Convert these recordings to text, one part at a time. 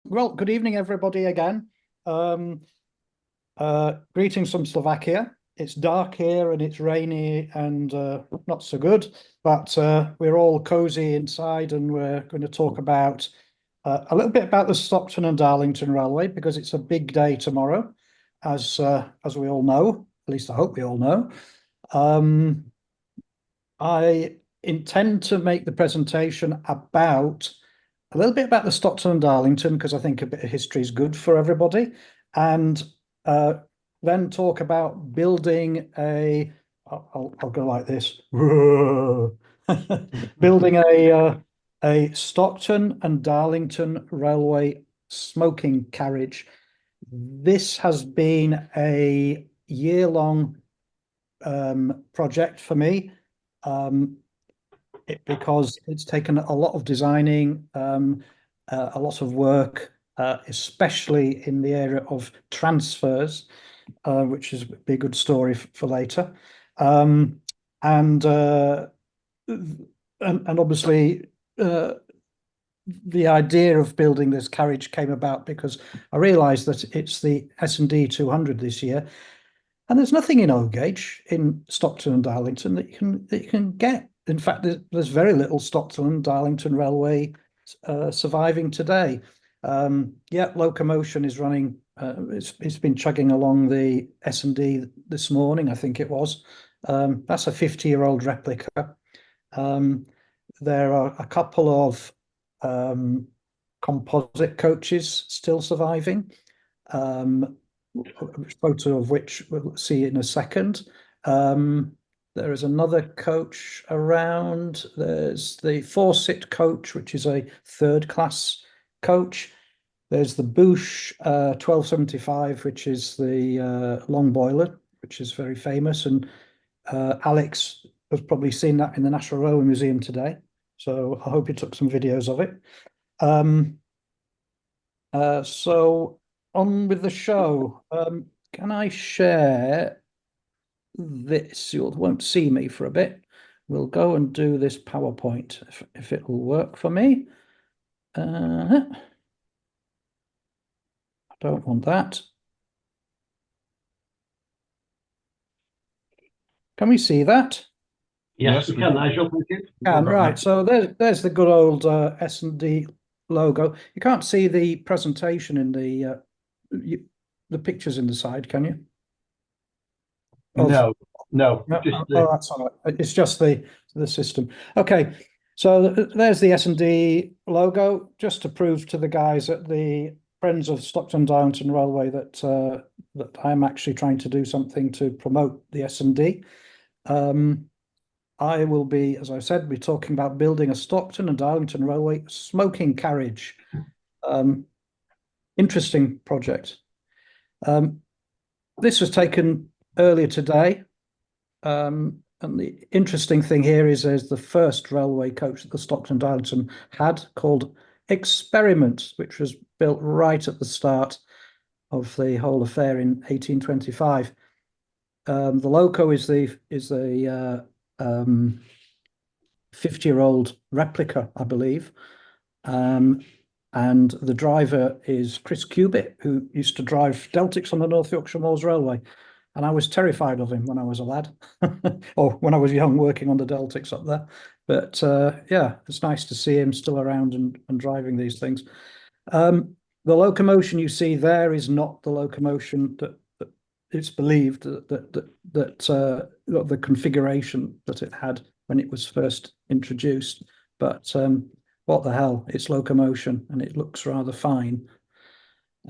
Well, good evening, everybody, again. Um, Greetings from Slovakia. It's dark here and it's rainy and not so good, but we're all cozy inside and we're going to talk about a little bit about the Stockton and Darlington Railway because it's a big day tomorrow, as we all know. At least I hope we all know. Um, I intend to make the presentation about a little bit about the Stockton and Darlington because I think a bit of history is good for everybody, and uh, then talk about building a. I'll go like this. Building a Stockton and Darlington railway smoking carriage. This has been a year-long project for me. Um, because it's taken a lot of designing, a lot of work, especially in the area of transfers, which is be a good story for later. Um, and, uh, and obviously, the idea of building this carriage came about because I realised that it's the S&D 200 this year, and there's nothing in O-gauge in Stockton and Darlington that you can get. In fact, there's very little Stockton and Darlington Railway surviving today. Yeah, locomotion is running. It's been chugging along the S&D this morning, I think it was. That's a 50-year-old replica. Um, there are a couple of composite coaches still surviving. Photo of which we'll see in a second. There is another coach around. There's the four-sit coach, which is a third-class coach. There's the Bouche 1275, which is the long boiler, which is very famous. And Alex has probably seen that in the National Railway Museum today. So I hope he took some videos of it. So on with the show. Can I share this? You won't see me for a bit. We'll go and do this PowerPoint if it will work for me. I don't want that. Can we see that? Yes, we can, Nigel. Thank you. Can, right. So there's the good old S&D logo. You can't see the presentation in the pictures in the side, can you? No, no, That's all right. It's just the system. Okay, so there's the S&D logo, just to prove to the guys at the Friends of Stockton Darlington Railway that I'm actually trying to do something to promote the S&D. I will be, as I said, be talking about building a Stockton and Darlington Railway smoking carriage. Interesting project. This was taken earlier today. And the interesting thing here is there's the first railway coach that the Stockton Darlington had called Experiment, which was built right at the start of the whole affair in 1825. The loco is the 50-year-old replica, I believe. And the driver is Chris Cubitt, who used to drive Deltics on the North Yorkshire Moors Railway. And I was terrified of him when I was a lad, or when I was young working on the Deltics up there. But yeah, it's nice to see him still around and driving these things. The locomotion you see there is not the locomotion that it's believed that the configuration that it had when it was first introduced. But what the hell? It's locomotion and it looks rather fine.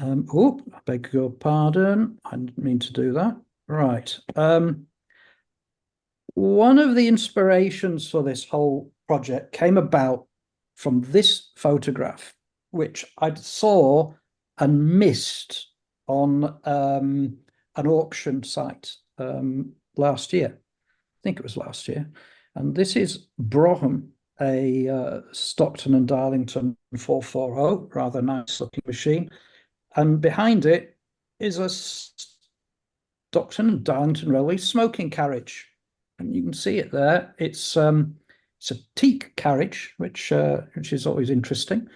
Oh, I beg your pardon. I didn't mean to do that. Right. One of the inspirations for this whole project came about from this photograph, which I saw and missed on an auction site last year. I think it was last year. And this is Brougham, a Stockton and Darlington 440, rather nice looking machine. And behind it is a Stockton and Darlington Railway smoking carriage. And you can see it there. It's a teak carriage, which is always interesting.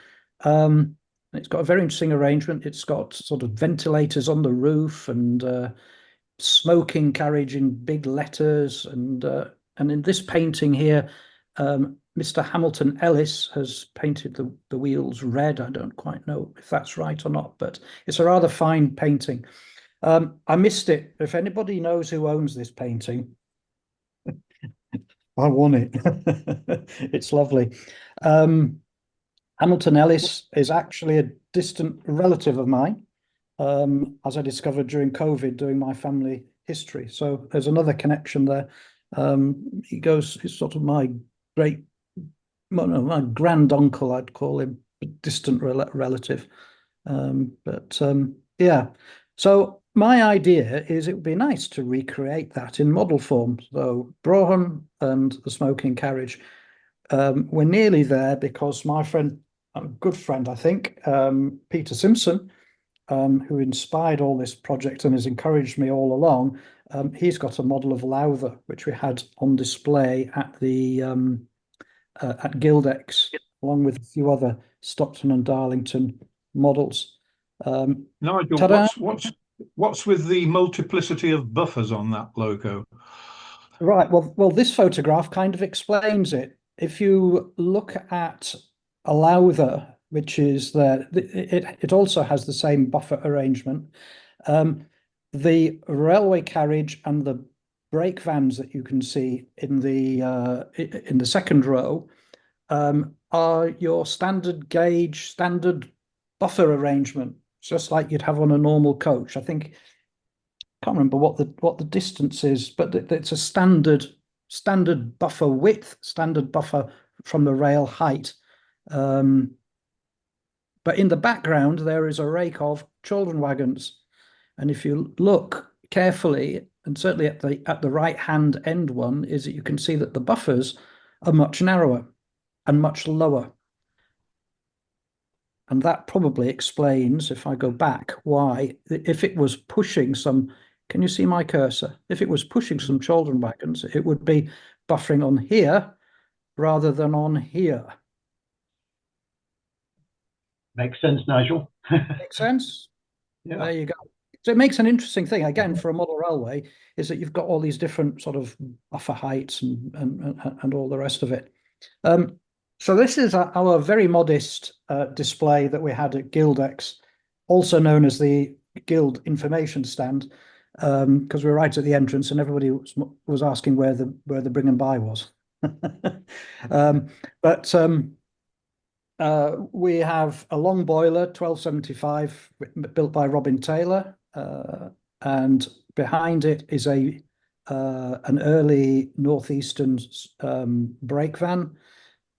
It's got a very interesting arrangement. It's got sort of ventilators on the roof and smoking carriage in big letters. And in this painting here, Mr. Hamilton Ellis has painted the wheels red. I don't quite know if that's right or not, but it's a rather fine painting. I missed it. If anybody knows who owns this painting, I won it. It's lovely. Hamilton Ellis is actually a distant relative of mine, as I discovered during COVID, doing my family history. So there's another connection there. He's sort of my great, my grand uncle, I'd call him, a distant relative. Yeah. So my idea is it would be nice to recreate that in model form. So Brougham and the smoking carriage. We're nearly there because my friend, a good friend, I think, Peter Simpson, who inspired all this project and has encouraged me all along, he's got a model of Lowther, which we had on display at the at Gildex, along with a few other Stockton and Darlington models. Nigel, what's with the multiplicity of buffers on that logo? Right. Well, this photograph kind of explains it. If you look at a Lowther, which is there, it also has the same buffer arrangement. The railway carriage and the brake vans that you can see in the second row are your standard gauge, standard buffer arrangement, just like you'd have on a normal coach. I think, can't remember what the distance is, but it's a standard buffer width, standard buffer from the rail height. But in the background, there is a rake of children wagons. And if you look carefully, and certainly at the right-hand end one, is that you can see that the buffers are much narrower and much lower. And that probably explains, if I go back, why, if it was pushing some, can you see my cursor? If it was pushing some children wagons, it would be buffering on here rather than on here. Makes sense, Nigel. Makes sense? Yeah. There you go. So it makes an interesting thing, again, for a model railway, is that you've got all these different sort of buffer heights and all the rest of it. So this is our very modest display that we had at Gildex, also known as the Guild Information Stand, because we were right at the entrance and everybody was asking where the bring and buy was. We have a long boiler, 1275, built by Robin Taylor, and behind it is an early northeastern brake van.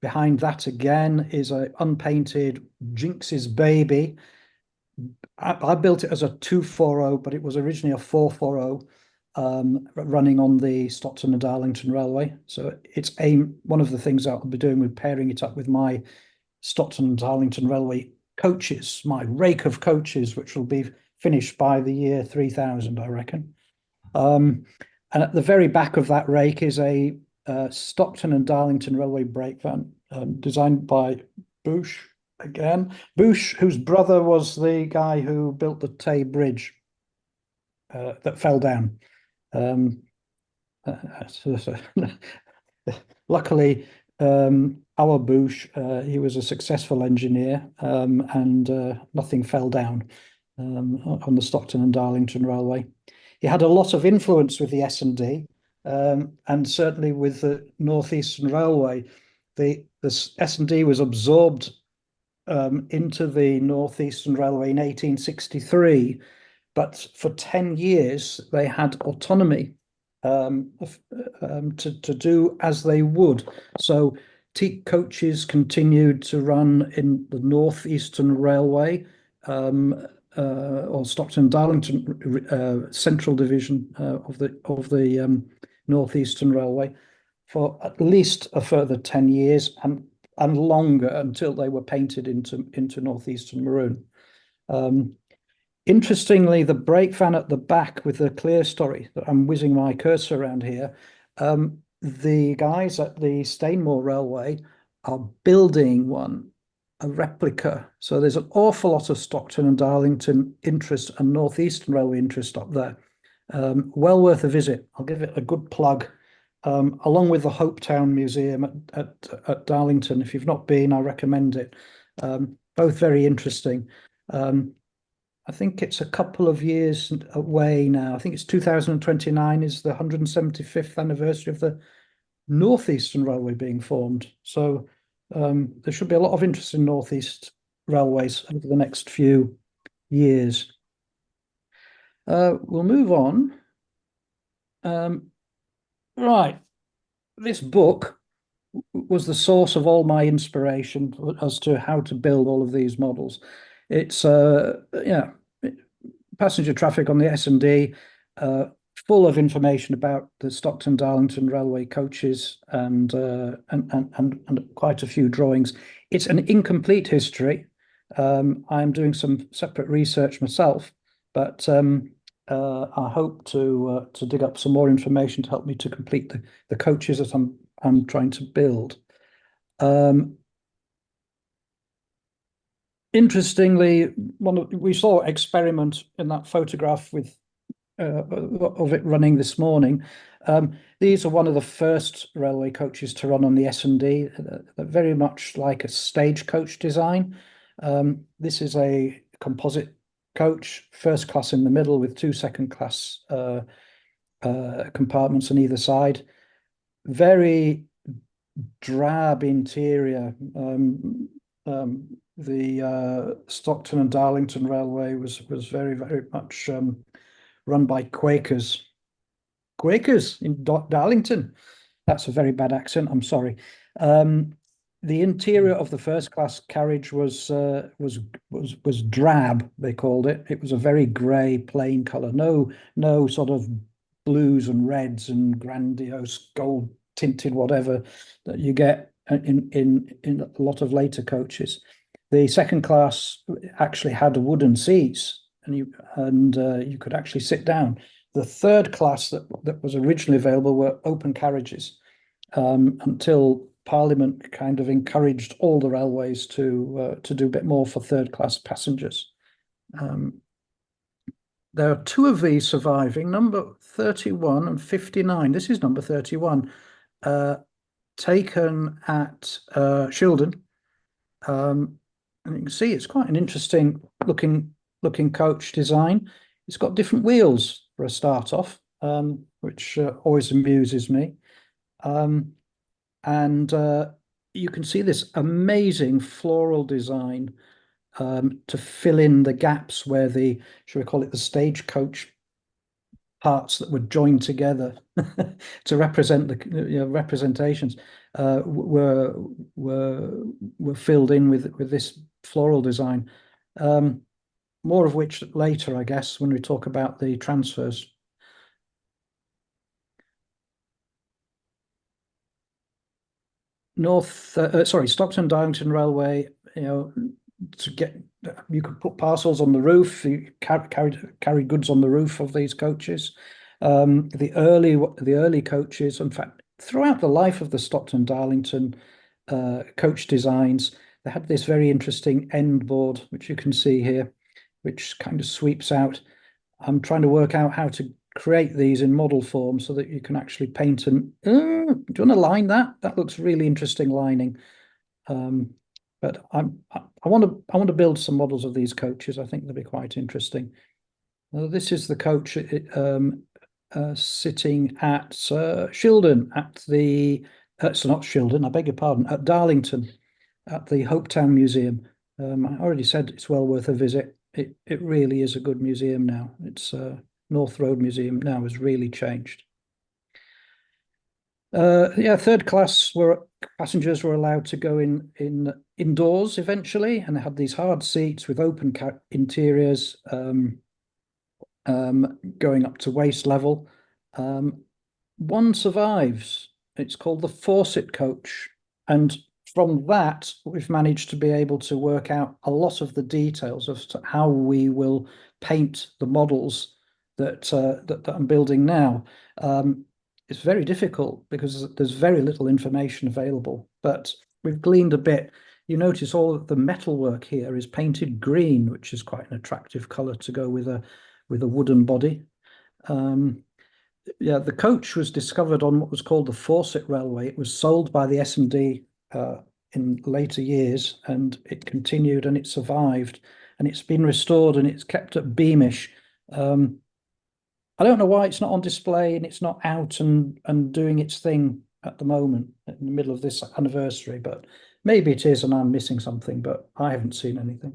Behind that again is an unpainted Jinx's Baby. I built it as a 240, but it was originally a 440, running on the Stockton and Darlington Railway. So it's one of the things I'll be doing with pairing it up with my Stockton and Darlington Railway coaches, my rake of coaches, which will be finished by the year 3000, I reckon. And at the very back of that rake is a Stockton and Darlington Railway brake van, designed by Bush again. Bush, whose brother was the guy who built the Tay Bridge that fell down. Luckily, our Bush, he was a successful engineer, and nothing fell down on the Stockton and Darlington Railway. He had a lot of influence with the S&D, and certainly with the North Eastern Railway. The S&D was absorbed into the North Eastern Railway in 1863, but for 10 years they had autonomy to do as they would. So teak coaches continued to run in the North Eastern Railway, or Stockton Darlington Central Division of the North Eastern Railway for at least a further 10 years and longer, until they were painted into North Eastern Maroon. Interestingly, the brake van at the back with the clear story, that I'm whizzing my cursor around here, the guys at the Stainmore Railway are building one a replica. So there's an awful lot of Stockton and Darlington interest and North Eastern Railway interest up there. Well worth a visit. I'll give it a good plug. Along with the Hopetown Museum at Darlington. If you've not been, I recommend it. Both very interesting. I think it's a couple of years away now. I think it's 2029 is the 175th anniversary of the Northeastern Railway being formed. So there should be a lot of interest in Northeast railways over the next few years. We'll move on. Right. This book was the source of all my inspiration as to how to build all of these models. It's passenger traffic on the S&D, full of information about the Stockton Darlington railway coaches and quite a few drawings. It's an incomplete history. I'm doing some separate research myself, but I hope to dig up some more information to help me to complete the coaches that I'm trying to build. Interestingly, we saw experiment in that photograph with of it running this morning. These are one of the first railway coaches to run on the S&D, very much like a stagecoach design. This is a composite coach, first class in the middle with two second class compartments on either side. Very drab interior. The Stockton and Darlington Railway was very, very much run by Quakers. Quakers in Darlington. That's a very bad accent. I'm sorry. The interior of the first class carriage was drab. They called it. It was a very grey, plain colour. No sort of blues and reds and grandiose gold tinted whatever that you get in a lot of later coaches. The second class actually had wooden seats, and you could actually sit down. The third class that was originally available were open carriages, until Parliament kind of encouraged all the railways to do a bit more for third class passengers. There are two of these surviving, number 31 and 59. This is number 31, taken at Shildon. And you can see it's quite an interesting looking coach design. It's got different wheels for a start off, which always amuses me. And you can see this amazing floral design to fill in the gaps where shall we call it the stagecoach parts that were joined together to represent the representations were filled in with this floral design. More of which later, I guess, when we talk about the transfers. Stockton Darlington Railway, you could put parcels on the roof, you carry goods on the roof of these coaches. The early coaches, in fact, throughout the life of the Stockton Darlington coach designs, they had this very interesting end board, which you can see here, which kind of sweeps out. I'm trying to work out how to create these in model form so that you can actually paint and do you want to line that? That looks really interesting lining. But I want to build some models of these coaches. I think they'll be quite interesting. This is the coach sitting at Shildon at the so not Shildon, I beg your pardon, at Darlington at the Hopetown Museum. I already said it's well worth a visit. It really is a good museum now. It's North Road Museum now has really changed. Third class passengers were allowed to go indoors eventually, and they had these hard seats with open interiors going up to waist level. One survives. It's called the Fawcett coach, and from that we've managed to be able to work out a lot of the details of how we will paint the models that I'm building now. It's very difficult because there's very little information available, but we've gleaned a bit. you notice all of the metalwork here is painted green, which is quite an attractive color to go with a wooden body. Yeah, the coach was discovered on what was called the Fawcett Railway. It was sold by the S&D in later years, and it continued and it survived, and it's been restored and it's kept at Beamish. I don't know why it's not on display and it's not out and doing its thing at the moment in the middle of this anniversary, but maybe it is and I'm missing something, but I haven't seen anything.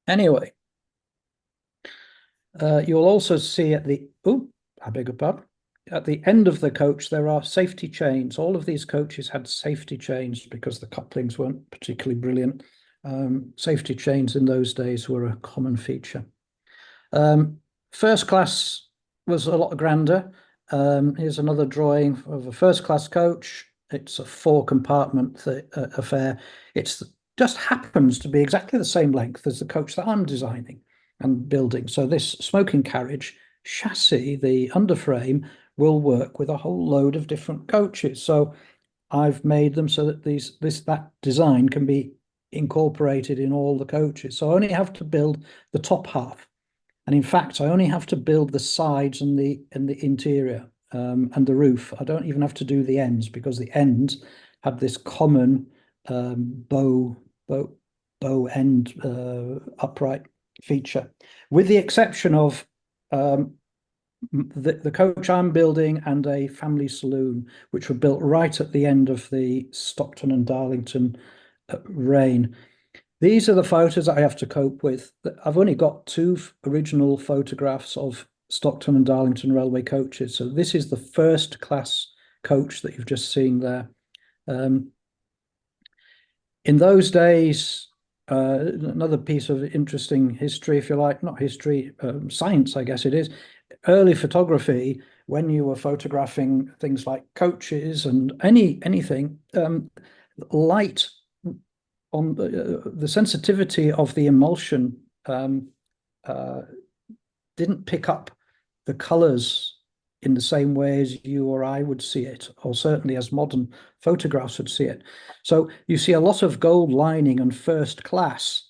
Anyway, you'll also see at the, I beg your pardon, at the end of the coach, there are safety chains. All of these coaches had safety chains because the couplings weren't particularly brilliant. Safety chains in those days were a common feature. First class was a lot grander. Here's another drawing of a first class coach. It's a 4-compartment affair. It just happens to be exactly the same length as the coach that I'm designing and building. So this smoking carriage chassis, the underframe, will work with a whole load of different coaches. So I've made them so that that design can be incorporated in all the coaches. So I only have to build the top half. And in fact, I only have to build the sides and the interior and the roof. I don't even have to do the ends because the ends have this common bow end upright feature, with the exception of the coach I'm building and a family saloon, which were built right at the end of the Stockton and Darlington reign. These are the photos I have to cope with. I've only got 2 original photographs of Stockton and Darlington railway coaches. So this is the first class coach that you've just seen there. In those days, another piece of interesting history, if you like, not history, science, I guess it is. Early photography, when you were photographing things like coaches and anything, light on the sensitivity of the emulsion didn't pick up the colors in the same way as you or I would see it, or certainly as modern photographs would see it. So you see a lot of gold lining and first class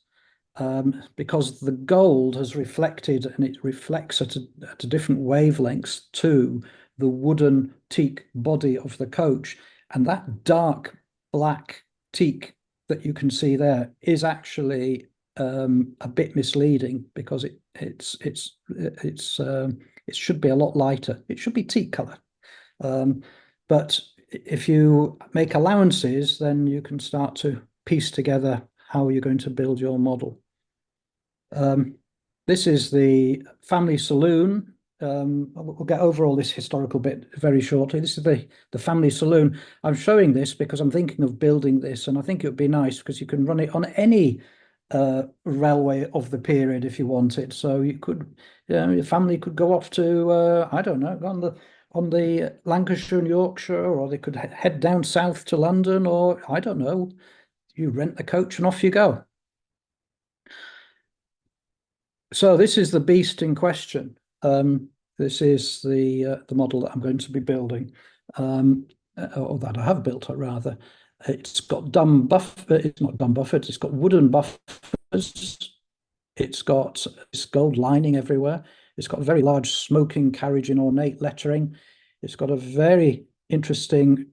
because the gold has reflected, and it reflects at a different wavelengths to the wooden teak body of the coach. And that dark black teak that you can see there is actually a bit misleading because it should be a lot lighter. It should be teak color. But if you make allowances, then you can start to piece together how you're going to build your model. This is the family saloon. We'll get over all this historical bit very shortly. This is the family saloon. I'm showing this because I'm thinking of building this, and I think it would be nice because you can run it on any railway of the period if you wanted. So you could, your family could go off to I don't know, on the Lancashire and Yorkshire, or they could head down south to London, or I don't know. You rent the coach and off you go. So this is the beast in question. This is the model that I'm going to be building, or that I have built, rather. It's got dumb buffer. It's not dumb buffered. It's got wooden buffers. It's got this gold lining everywhere. It's got a very large smoking carriage in ornate lettering. It's got a very interesting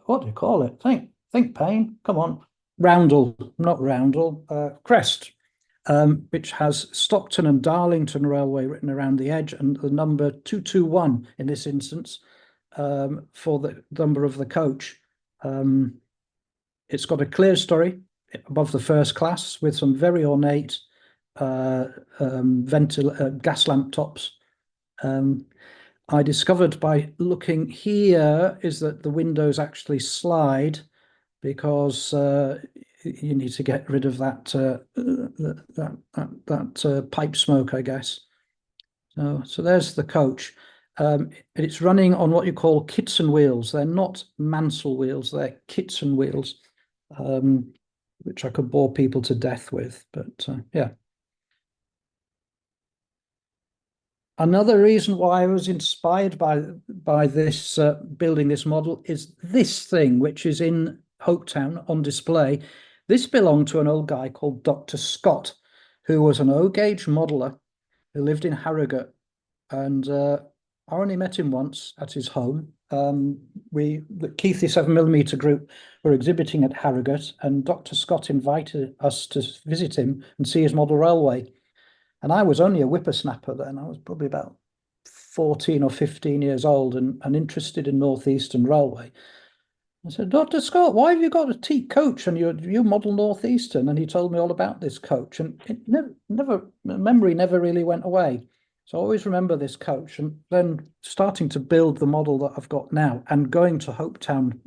what do you call it? Think, Paine. Come on. Roundel, not roundel, crest, which has Stockton and Darlington Railway written around the edge, and the number 221 in this instance for the number of the coach. It's got a clear story above the first class with some very ornate gas lamp tops. I discovered by looking here is that the windows actually slide because you need to get rid of that pipe smoke, I guess. So there's the coach. It's running on what you call Kitson wheels. They're not Mansell wheels, they're Kitson wheels, which I could bore people to death with, but yeah. Another reason why I was inspired by this building this model is this thing, which is in Hopetown on display. This belonged to an old guy called Dr. Scott, who was an O-gauge modeler who lived in Harrogate, and I only met him once at his home. The Keithley 7mm group were exhibiting at Harrogate, and Dr. Scott invited us to visit him and see his model railway. And I was only a whippersnapper then. I was probably about 14 or 15 years old and interested in North Eastern Railway. I said, Dr. Scott, why have you got a teak coach and you model North Eastern? And he told me all about this coach, and it memory never really went away. So I always remember this coach, and then starting to build the model that I've got now and going to Hopetown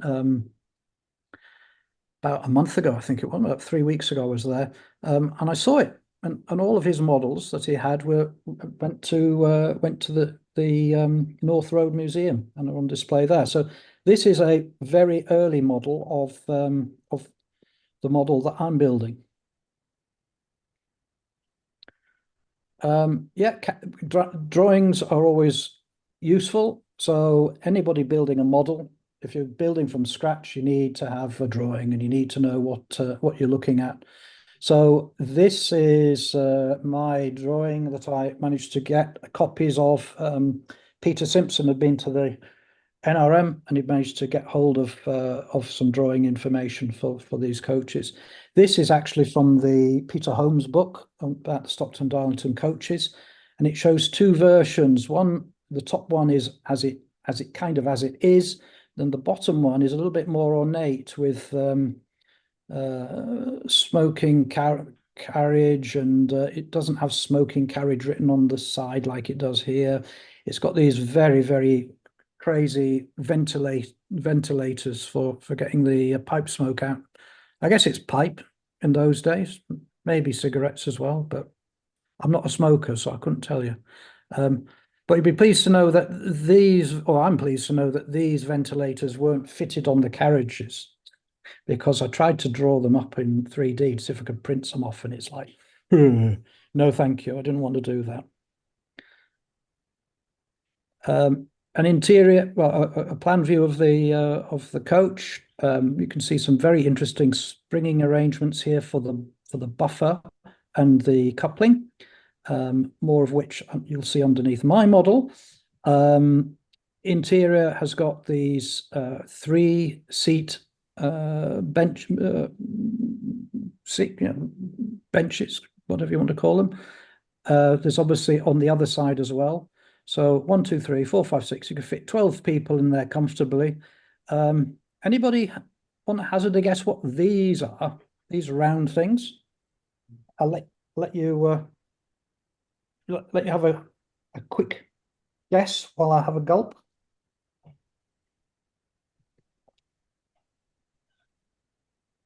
about a month ago, I think it was, about 3 weeks ago I was there, and I saw it. And all of his models that he had went to the North Road Museum and are on display there. So this is a very early model of the model that I'm building. Yeah, drawings are always useful. So anybody building a model, if you're building from scratch, you need to have a drawing and you need to know what you're looking at. So this is my drawing that I managed to get copies of. Peter Simpson had been to the NRM and he managed to get hold of some drawing information for these coaches. This is actually from the Peter Holmes book about the Stockton Darlington coaches, and it shows two versions. The top one is as it is, then the bottom one is a little bit more ornate with smoking carriage, and it doesn't have smoking carriage written on the side like it does here. It's got these very, very crazy ventilators for getting the pipe smoke out. I guess it's pipe in those days, maybe cigarettes as well, but I'm not a smoker, so I couldn't tell you. But you'd be pleased to know that I'm pleased to know that these ventilators weren't fitted on the carriages, because I tried to draw them up in 3D to see if I could print some off, and it's like, no, thank you. I didn't want to do that. An interior, well, a plan view of the coach. You can see some very interesting springing arrangements here for the buffer and the coupling. More of which you'll see underneath my model. Interior has got these 3-seat benches, whatever you want to call them. There's obviously on the other side as well. So 1, 2, 3, 4, 5, 6. You can fit 12 people in there comfortably. Anybody want to hazard a guess what these are? These round things. I'll let you have a quick guess while I have a gulp.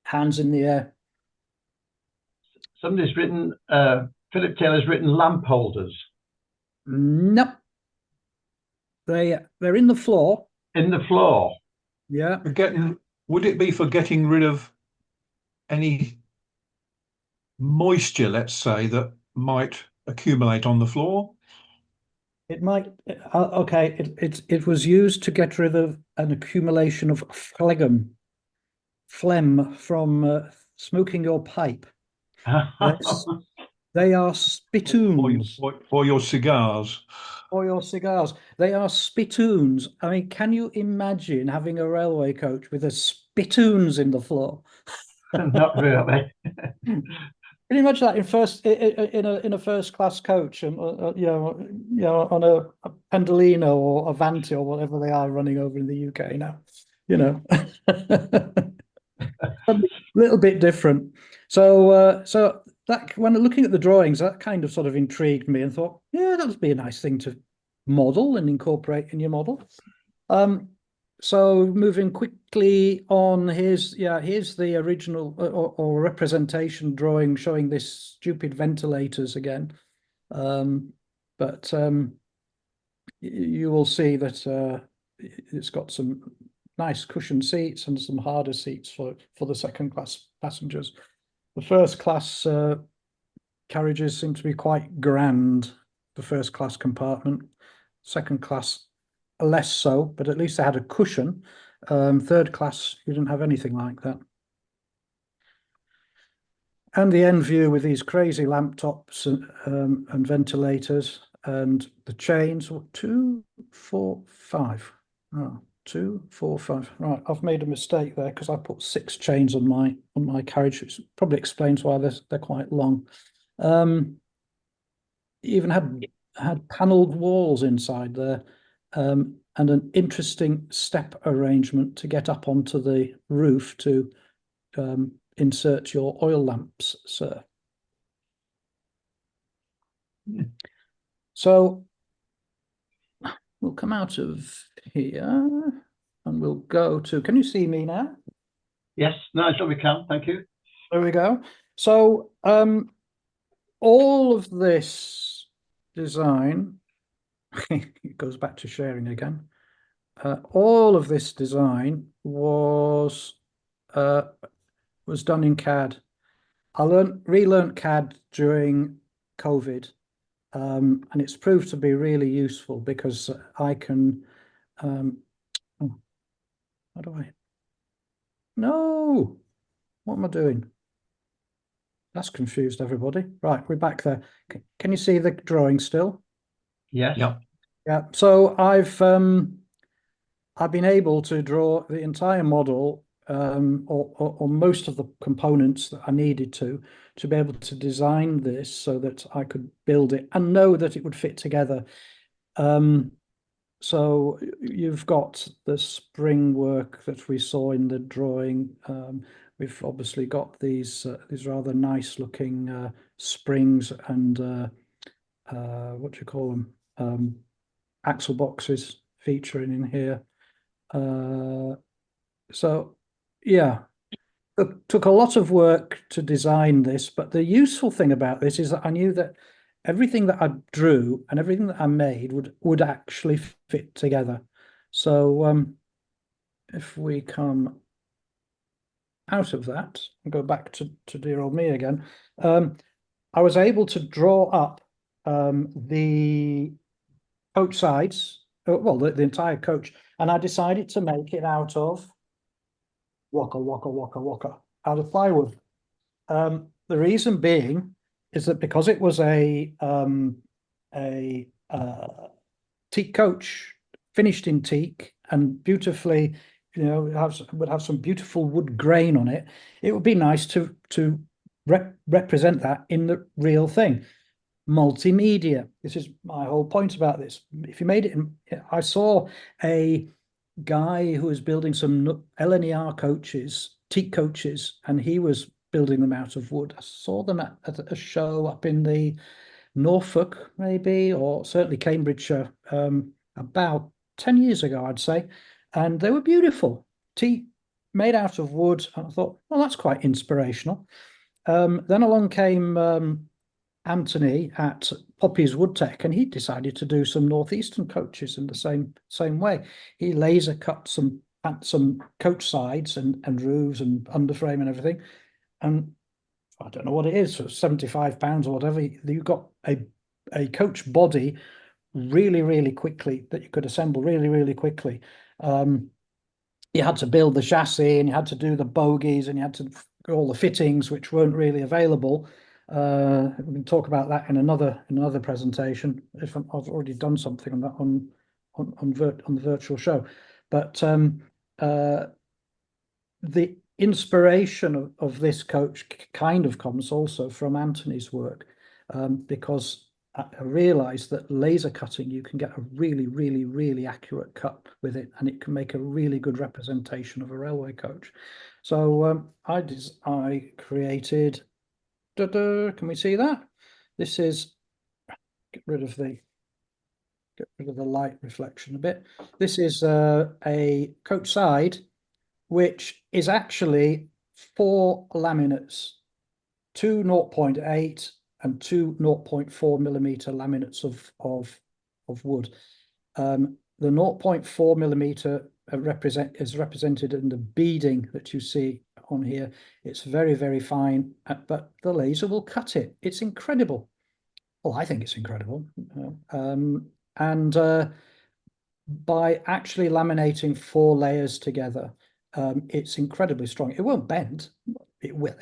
Hands in the air. Somebody's written, Philip Taylor's written lamp holders. Nope. They're in the floor. In the floor? Yeah. Would it be for getting rid of any moisture, let's say, that might accumulate on the floor? It might. Okay. It was used to get rid of an accumulation of phlegm from smoking your pipe. They are spittoons. For your cigars. For your cigars. They are spittoons. I mean, can you imagine having a railway coach with a spittoons in the floor? Not really. Can you imagine that in a first class coach, and on a Pendolino or Avanti or whatever they are running over in the UK now, a little bit different. So that, when looking at the drawings, that kind of sort of intrigued me and thought, yeah, that would be a nice thing to model and incorporate in your model. So moving quickly on, here's the original or representation drawing showing this stupid ventilators again. But you will see that it's got some nice cushioned seats and some harder seats for the second class passengers. The first class carriages seem to be quite grand. the first class compartment. Second class, less so, but at least they had a cushion. Third class, you didn't have anything like that. And the end view with these crazy laptops and ventilators, and the chains. 2, 4, 5. Oh, 2, 4, 5. Right, I've made a mistake there because I put 6 chains on my carriage, which probably explains why they're quite long. Even had panelled walls inside there, and an interesting step arrangement to get up onto the roof to insert your oil lamps, sir. So we'll come out of here and we'll go to, can you see me now? Yes, Nigel, we can, thank you. There we go. So all of this design, it goes back to sharing again. All of this design was done in CAD. I relearned CAD during COVID, and it's proved to be really useful because I can. Oh, how do I? No, what am I doing? That's confused everybody. Right, we're back there. Can you see the drawing still? Yes. Yeah. Yeah. So I've been able to draw the entire model, or most of the components that I needed to be able to design this so that I could build it and know that it would fit together. So you've got the spring work that we saw in the drawing. We've obviously got these rather nice looking springs and what do you call them? Axle boxes featuring in here. So yeah, it took a lot of work to design this, but the useful thing about this is that I knew that everything that I drew and everything that I made would actually fit together. So if we come out of that and go back to dear old me again, I was able to draw up the coach sides, well, the entire coach, and I decided to make it out of waka out of plywood. The reason being is that because it was a teak coach finished in teak and beautifully, would have some beautiful wood grain on it. It would be nice to represent that in the real thing. Multimedia. This is my whole point about this. If you made it I saw a guy who was building some S&DR coaches, teak coaches, and he was building them out of wood. I saw them at a show up in the Norfolk, maybe, or certainly Cambridgeshire, about 10 years ago, I'd say. And they were beautiful. Teak made out of wood. And I thought, well, that's quite inspirational. Then along came Anthony at Poppy's Woodtech, and he decided to do some Northeastern coaches in the same way. He laser cut some coach sides and roofs and underframe and everything. And I don't know what it is, so £75 or whatever. You got a coach body really, really quickly that you could assemble really, really quickly. You had to build the chassis and you had to do the bogies and you had to do all the fittings, which weren't really available. We can talk about that in another presentation if I've already done something on that on the virtual show. But the inspiration of this coach kind of comes also from Anthony's work, because I realized that laser cutting, you can get a really, really, really accurate cut with it, and it can make a really good representation of a railway coach. So I created. Can we see that? This is get rid of the light reflection a bit. This is a coach side, which is actually 4 laminates, 2 0.8 and 2 0.4 millimeter laminates of wood. The 0.4 millimeter is represented in the beading that you see on here. It's very, very fine, but the laser will cut it. It's incredible. Well, I think it's incredible. And by actually laminating 4 layers together, it's incredibly strong. It won't bend. It will,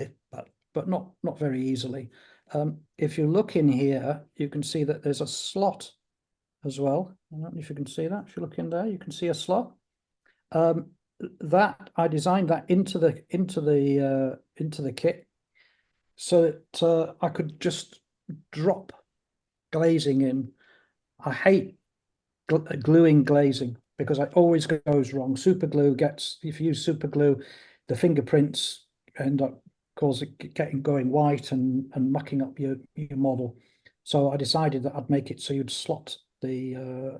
but not very easily. If you look in here, you can see that there's a slot as well. I don't know if you can see that. If you look in there, you can see a slot. That I designed that into the kit, so that I could just drop glazing in. I hate gluing glazing because it always goes wrong. Super glue gets, if you use super glue, the fingerprints end up going white and mucking up your model. So I decided that I'd make it so you'd slot the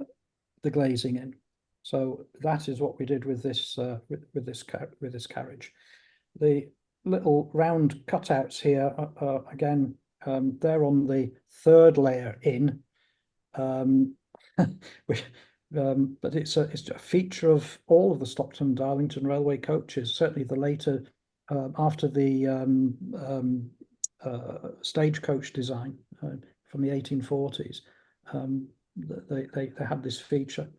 glazing in. So that is what we did with this with this carriage. The little round cutouts here again, they're on the 3rd layer in. But it's a feature of all of the Stockton Darlington railway coaches. Certainly the later, after the stagecoach design from the 1840s, they had this feature,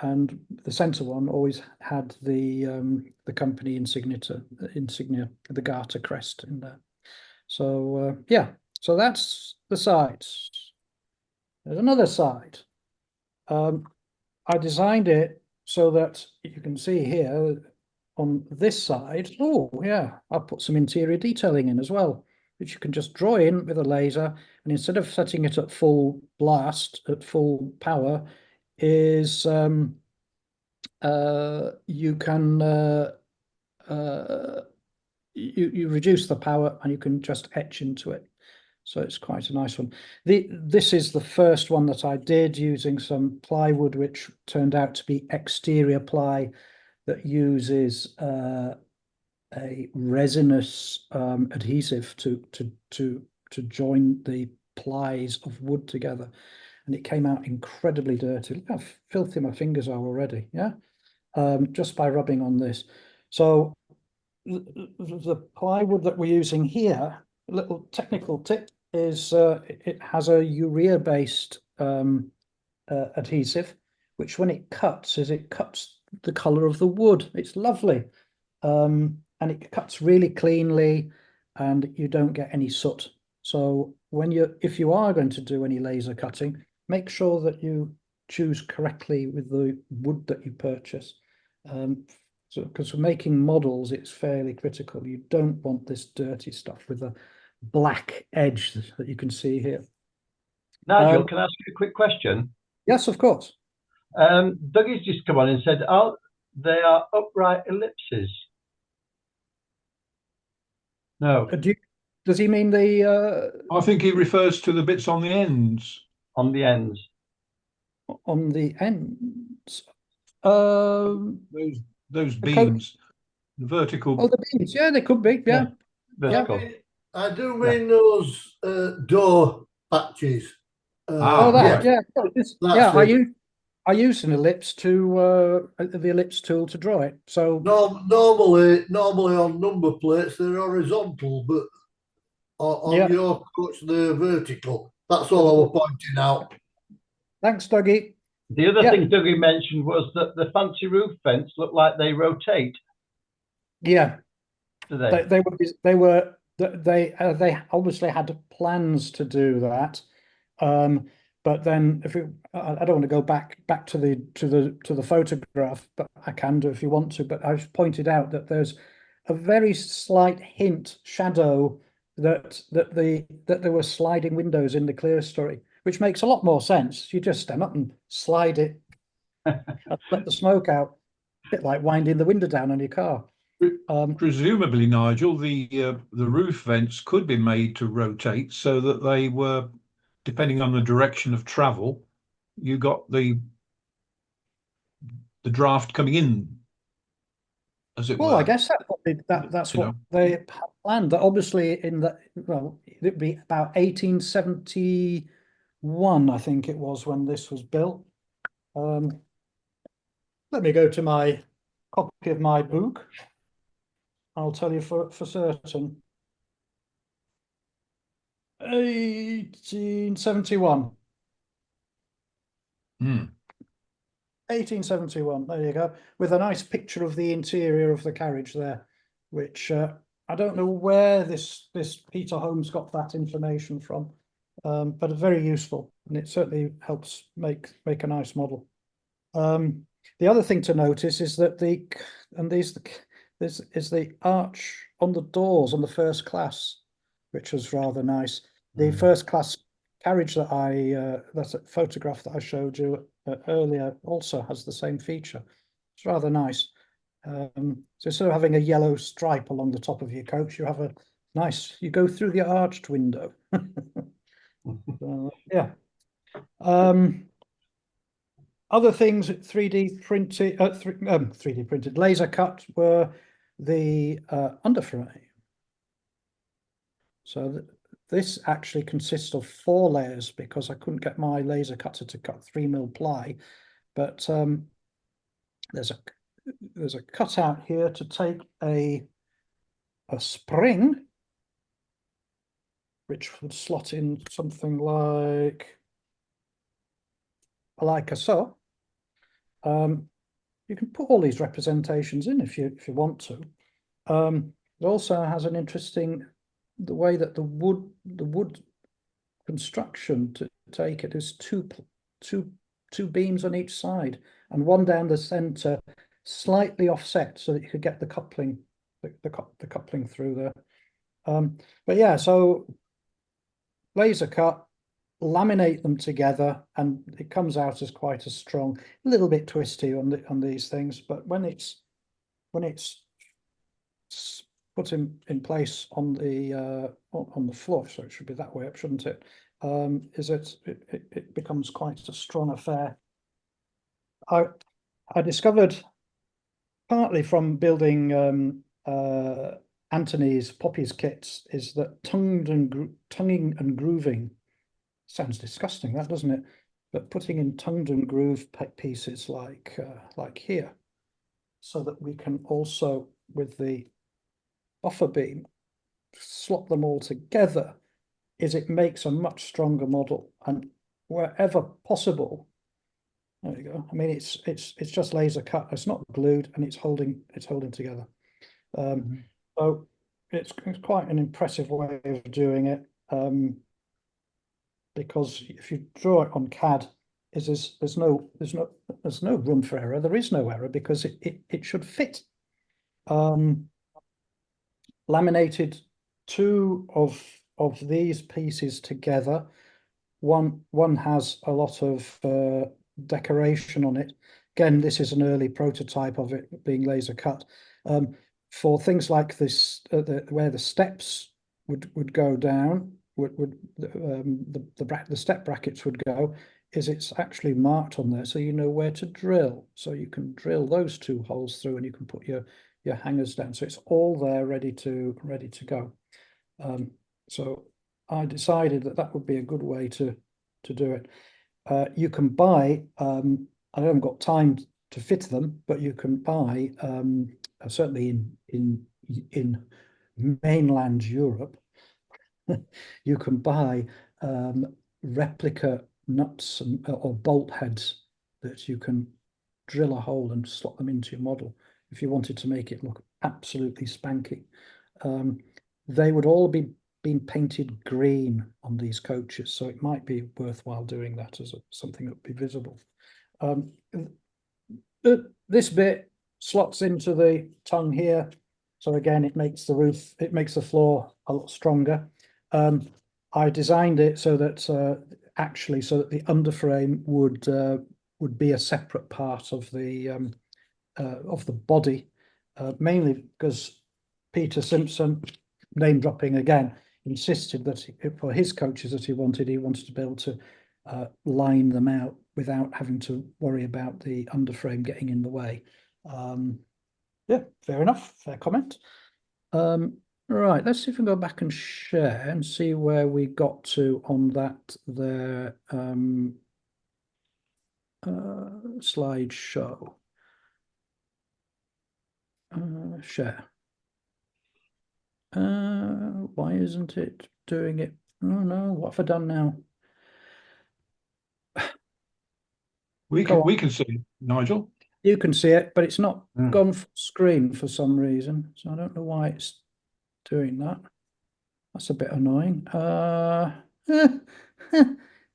and the centre one always had the company insignia, the Garter crest in there. So yeah, so that's the sides. There's another side. I designed it so that you can see here on this side. Oh yeah, I'll put some interior detailing in as well, which you can just draw in with a laser, and instead of setting it at full blast, at full power, is you can you reduce the power and you can just etch into it. So it's quite a nice one. This is the first one that I did using some plywood, which turned out to be exterior ply that uses a resinous adhesive to join the plies of wood together, and it came out incredibly dirty. Look how filthy my fingers are already. Yeah, just by rubbing on this. So the plywood that we're using here, a little technical tip, is it has a urea-based adhesive, which when it cuts the color of the wood. It's lovely, and it cuts really cleanly, and you don't get any soot. So if you are going to do any laser cutting, make sure that you choose correctly with the wood that you purchase. So, because for making models, it's fairly critical. You don't want this dirty stuff with a black edge that you can see here. Nigel, can I ask you a quick question? Yes, of course. Dougie's just come on and said, "Oh, they are upright ellipses." No, Does he mean the? I think he refers to the bits on the ends. on the ends. On the ends. Those beams, the vertical. Oh, the beams. Yeah, they could be. Yeah. Vertical. I do mean those door patches. Oh, that. right. Yeah. I use an ellipse the ellipse tool to draw it. So normally on number plates they're horizontal, but on your coach they're vertical. That's all I was pointing out. Thanks, Dougie. The other thing Dougie mentioned was that the fancy roof vents look like they rotate. Yeah. Do they? They obviously had plans to do that, but then I don't want to go back to the photograph, but I can do if you want to. But I've pointed out that there's a very slight shadow that there were sliding windows in the clerestory, which makes a lot more sense. You just stand up and slide it and let the smoke out, a bit like winding the window down on your car. Presumably, Nigel, the roof vents could be made to rotate so that they were, depending on the direction of travel, you got the draft coming in, as it were. Well, I guess that's what they planned. That obviously it'd be about 1871, I think it was, when this was built. Let me go to my copy of my book. I'll tell you for certain. 1871. Hmm. 1871, there you go, with a nice picture of the interior of the carriage there, which I don't know where this Peter Holmes got that information from, but very useful, and it certainly helps make a nice model. The other thing to notice is that this is the arch on the doors on the first class, which was rather nice. The first class carriage that's a photograph that I showed you earlier also has the same feature. It's rather nice. So instead of having a yellow stripe along the top of your coach, you have a nice, you go through the arched window. Yeah. Other things 3D printed, 3D printed, laser cut were the underframe. So this actually consists of 4 layers because I couldn't get my laser cutter to cut 3mm ply, but there's a cutout here to take a spring, which would slot in something like so. You can put all these representations in if you want to. It also has an interesting, the way that the wood construction to take it is two beams on each side and one down the center, slightly offset, so that you could get the coupling, the coupling through there. But yeah, so laser cut, laminate them together, and it comes out as quite a strong, a little bit twisty on these things, but when it's put in place on the floor, so it should be that way up, shouldn't it? It becomes quite a strong affair. I discovered, partly from building Anthony's Poppy's kits, is that tonguing and grooving sounds disgusting, that, doesn't it? But putting in tongued and grooved pieces like here, so that we can also, with the buffer beam, slot them all together, it makes a much stronger model. And wherever possible, there you go. I mean, it's just laser cut. It's not glued, and it's holding together. So it's quite an impressive way of doing it. Because if you draw it on CAD, there's no room for error. There is no error because it should fit. Laminated 2 of these pieces together. One has a lot of decoration on it. Again, this is an early prototype of it being laser cut. For things like this, where the steps would go down, the step brackets would go, it's actually marked on there, so you know where to drill. So you can drill those 2 holes through, and you can put your hangers down. So it's all there, ready to go. So I decided that would be a good way to do it. You can buy, I haven't got time to fit them, but you can buy, certainly in mainland Europe, you can buy replica nuts or bolt heads that you can drill a hole and slot them into your model if you wanted to make it look absolutely spanky. They would all be being painted green on these coaches, so it might be worthwhile doing that as something that would be visible. This bit slots into the tongue here, so again it makes the floor a lot stronger. I designed it so that actually so that the underframe would be a separate part of the body, mainly because Peter Simpson, name dropping again, insisted that for his coaches that he wanted to be able to line them out without having to worry about the underframe getting in the way. Yeah, fair enough, fair comment. Right, let's see if we can go back and share and see where we got to on that there slideshow. Share. Why isn't it doing it Oh no, what have I done now? We Go can on. we can see it, Nigel. You can see it, but it's not Hmm. gone full screen for some reason. So I don't know why it's doing that. That's a bit annoying.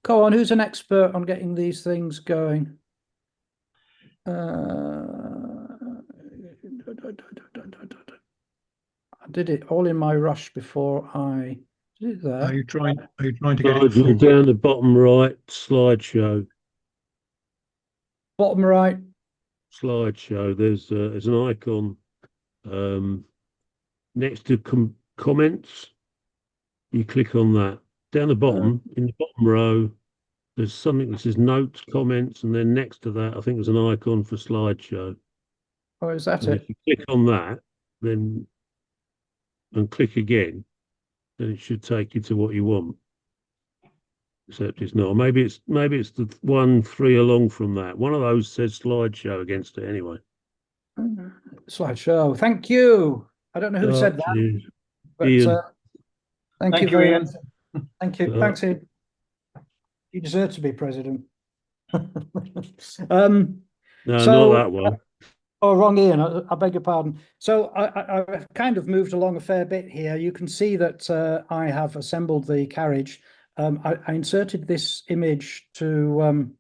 Go on, who's an expert on getting these things going? I did it all in my rush before I did it there. Are you trying to get it Nigel, full? down the bottom right, slideshow. Bottom right. Slideshow. There's an icon next to comments. You click on that. Down the bottom, in the bottom row, there's something that says notes, comments, and then next to that, I think there's an icon for slideshow. Oh, is that And it? if you click on that, then and click again, then it should take you to what you want. Except it's not. Maybe it's the 1 3 along from that. One of those says slideshow against it anyway. Slideshow. Thank you. I don't know who said that, Cheers. but Ian. thank Thank you you, very Ian. much. Thank you. Thanks, Ian. You deserve to be president. No, So- not that one. Oh, wrong, Ian. I beg your pardon. So I've kind of moved along a fair bit here. You can see that I have assembled the carriage. I inserted this image to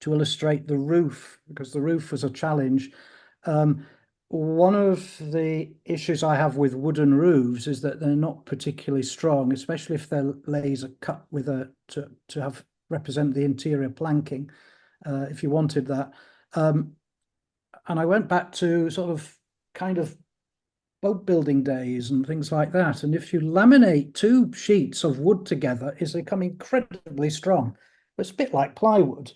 illustrate the roof, because the roof was a challenge. One of the issues I have with wooden roofs is that they're not particularly strong, especially if their lays are cut with to have represent the interior planking, if you wanted that. And I went back to sort of kind of boat building days and things like that. And if you laminate two sheets of wood together, they become incredibly strong. It's a bit like plywood.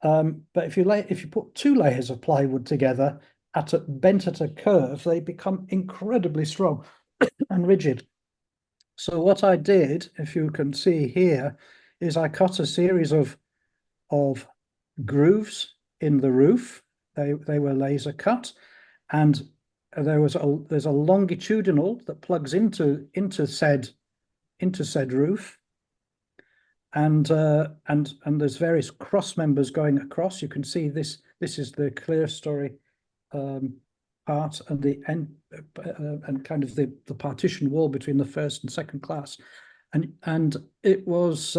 But if you put two layers of plywood together bent at a curve, they become incredibly strong and rigid. So what I did, if you can see here, is I cut a series of grooves in the roof. They were laser cut, and there's a longitudinal that plugs into said roof, and there's various cross members going across. You can see this is the clear story part and the end and kind of the partition wall between the first and second class, and it was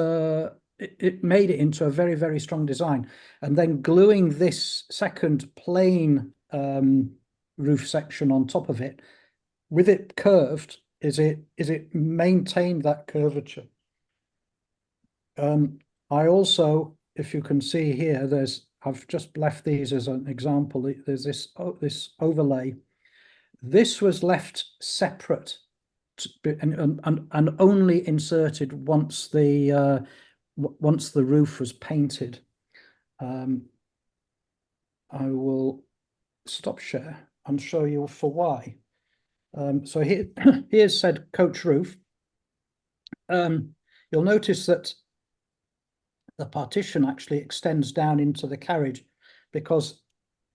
it made it into a very, very strong design. And then gluing this second plain roof section on top of it, with it curved, it maintained that curvature. I also, if you can see here, I've just left these as an example. There's this overlay. This was left separate and only inserted once the roof was painted. I will stop share and show you for why. So here's said coach roof. You'll notice that the partition actually extends down into the carriage, because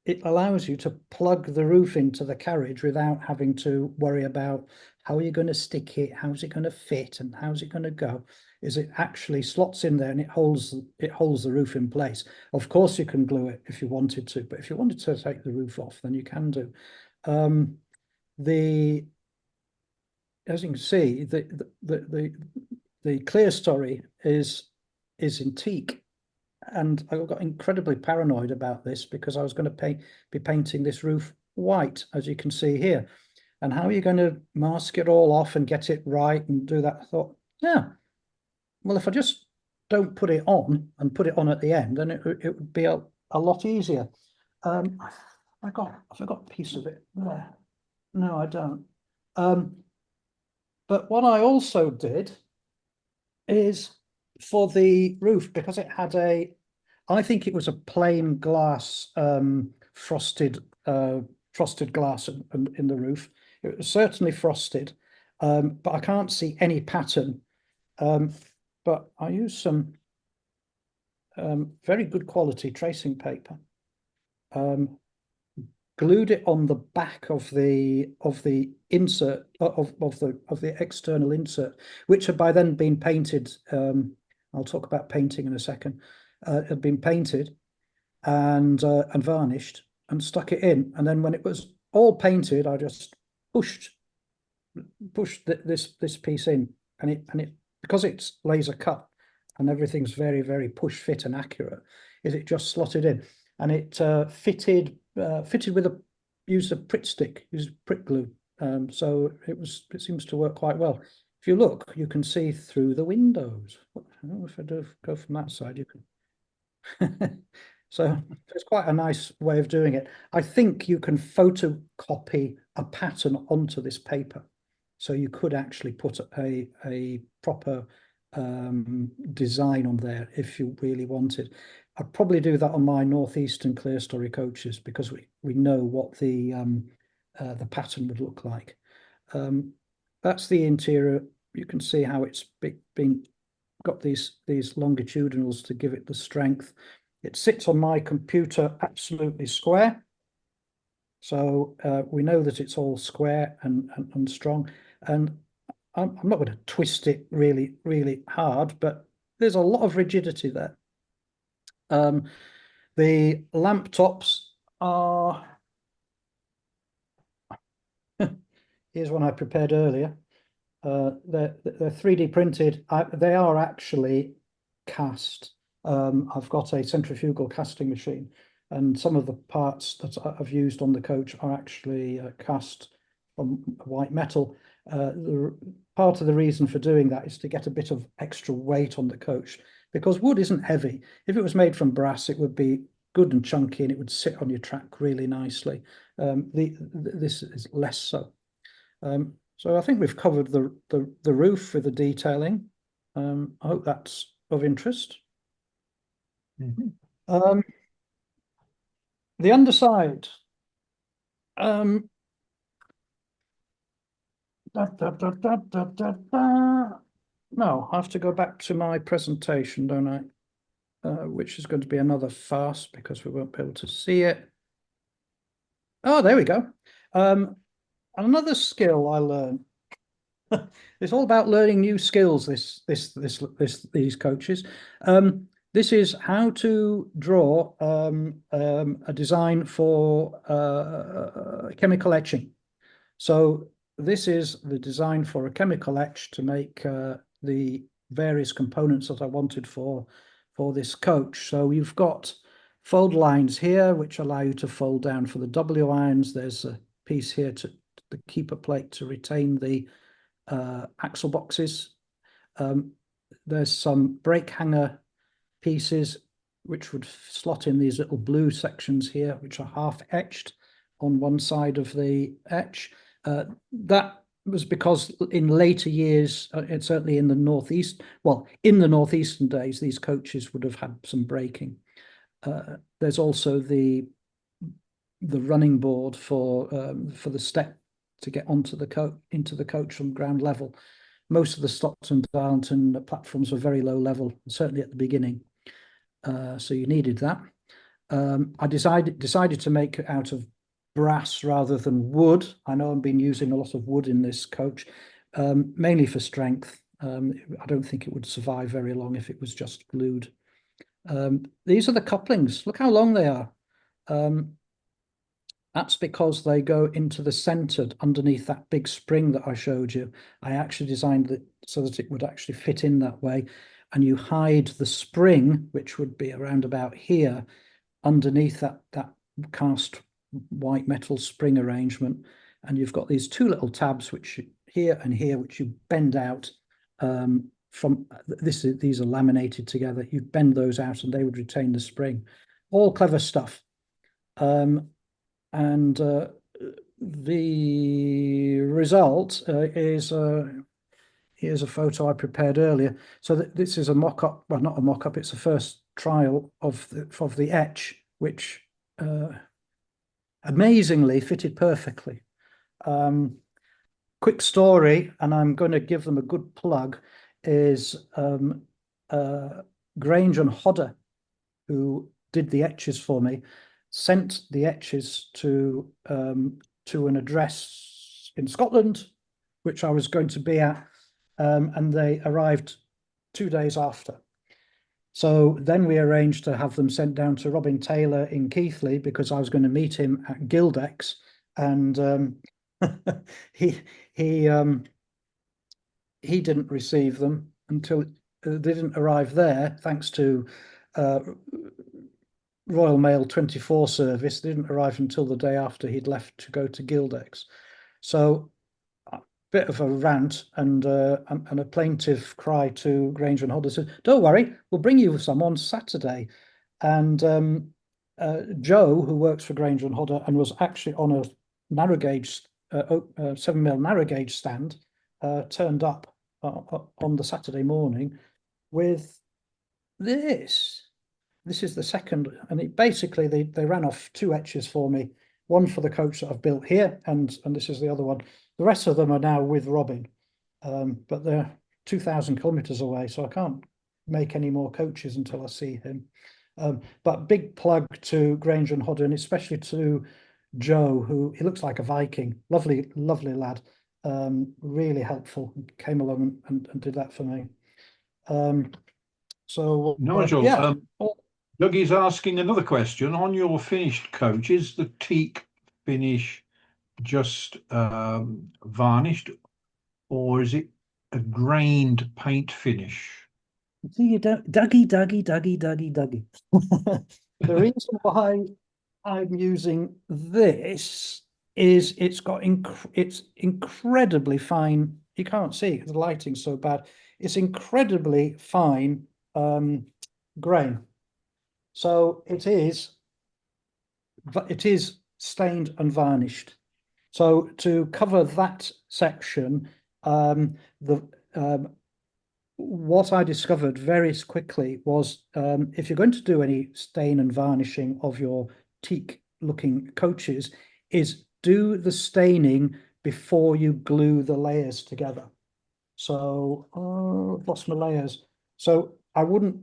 it allows you to plug the roof into the carriage without having to worry about how are you going to stick it, how's it going to fit, and how's it going to go. It actually slots in there and it holds the roof in place. Of course, you can glue it if you wanted to, but if you wanted to take the roof off, then you can do. As you can see, the clear story is in teak, and I got incredibly paranoid about this because I was going to be painting this roof white, as you can see here. And how are you going to mask it all off and get it right and do that? I thought, yeah, well, if I just don't put it on and put it on at the end, then it would be a lot easier. I forgot a piece of it there. No, I don't. But what I also did is, for the roof, because it had I think it was a plain glass frosted glass in the roof. It was certainly frosted, but I can't see any pattern. But I used some very good quality tracing paper, glued it on the back of the insert of the external insert, which had by then been painted. I'll talk about painting in a second. Had been painted and varnished and stuck it in, and then when it was all painted, I just pushed this piece in, and it because it's laser cut and everything's very, very push fit and accurate, is it just slotted in, and it fitted with used a Pritt stick, used Pritt glue. So it seems to work quite well. If you look, you can see through the windows. I don't know if I do go from that side, you can. So it's quite a nice way of doing it. I think you can photocopy a pattern onto this paper. So you could actually put a proper design on there if you really wanted. I'd probably do that on my northeastern clear story coaches, because we know what the pattern would look like. That's the interior. You can see how it's been got these longitudinals to give it the strength. It sits on my computer absolutely square. So we know that it's all square and strong. And I'm not going to twist it really, really hard, but there's a lot of rigidity there. The lamp tops are, here's one I prepared earlier. They're 3D printed. They are actually cast. I've got a centrifugal casting machine, and some of the parts that I've used on the coach are actually cast from white metal. Part of the reason for doing that is to get a bit of extra weight on the coach, because wood isn't heavy. If it was made from brass, it would be good and chunky and it would sit on your track really nicely. This is less so. So I think we've covered the roof with the detailing. I hope that's of interest. Mhm. The underside. No, I have to go back to my presentation, don't I? Which is going to be another farce because we won't be able to see it. Oh, there we go. Another skill I learned. It's all about learning new skills. These coaches. This is how to draw a design for chemical etching. So this is the design for a chemical etch to make the various components that I wanted for this coach. So you've got fold lines here, which allow you to fold down for the W irons. There's a piece here to the keeper plate to retain the axle boxes. There's some brake hanger pieces which would slot in these little blue sections here, which are half etched on one side of the etch. That was because in later years, and certainly in the northeast, well, in the northeastern days, these coaches would have had some braking. There's also the running board for the step to get onto into the coach from ground level. Most of the Stockton, Darlington platforms were very low level, certainly at the beginning. So you needed that. I decided to make it out of brass rather than wood. I know I've been using a lot of wood in this coach, mainly for strength. I don't think it would survive very long if it was just glued. These are the couplings. Look how long they are. That's because they go into the centered underneath that big spring that I showed you. I actually designed it so that it would actually fit in that way. And you hide the spring, which would be around about here, underneath that cast white metal spring arrangement. And you've got these two little tabs, which here and here, which you bend out from this. These are laminated together. You bend those out and they would retain the spring. All clever stuff. And the result is here's a photo I prepared earlier. So this is a mock-up, well, not a mock-up, it's a first trial of the etch, which amazingly fitted perfectly. Quick story, and I'm going to give them a good plug, is Grange and Hodder, who did the etches for me. sent the etches to an address in Scotland, which I was going to be at, and they arrived 2 days after. So then we arranged to have them sent down to Robin Taylor in Keighley, because I was going to meet him at Gildex, and he didn't receive them until they didn't arrive there, thanks to Royal Mail 24 service. They didn't arrive until the day after he'd left to go to Gildex. So a bit of a rant and a plaintive cry to Granger and Hodder. Said, "Don't worry, we'll bring you some on Saturday." And Joe, who works for Granger and Hodder and was actually on a narrow gauge 7mm narrow gauge stand, turned up on the Saturday morning with this. This is the second, and it basically they ran off 2 etches for me, one for the coach that I've built here, and this is the other one. The rest of them are now with Robin, but they're 2,000 kilometers away, so I can't make any more coaches until I see him. But big plug to Granger and Hodder, and especially to Joe, who he looks like a Viking, lovely lad, really helpful, came along and did that for me. So Nigel, yeah. Dougie's asking another question. On your finished coach, is the teak finish just varnished, or is it a grained paint finish? See, you don't, Dougie. The reason why I'm using this is it's incredibly fine. You can't see because the lighting's so bad. It's incredibly fine grain. So it is stained and varnished. So to cover that section, what I discovered very quickly was if you're going to do any stain and varnishing of your teak looking coaches, is do the staining before you glue the layers together. So I've lost my layers. So I wouldn't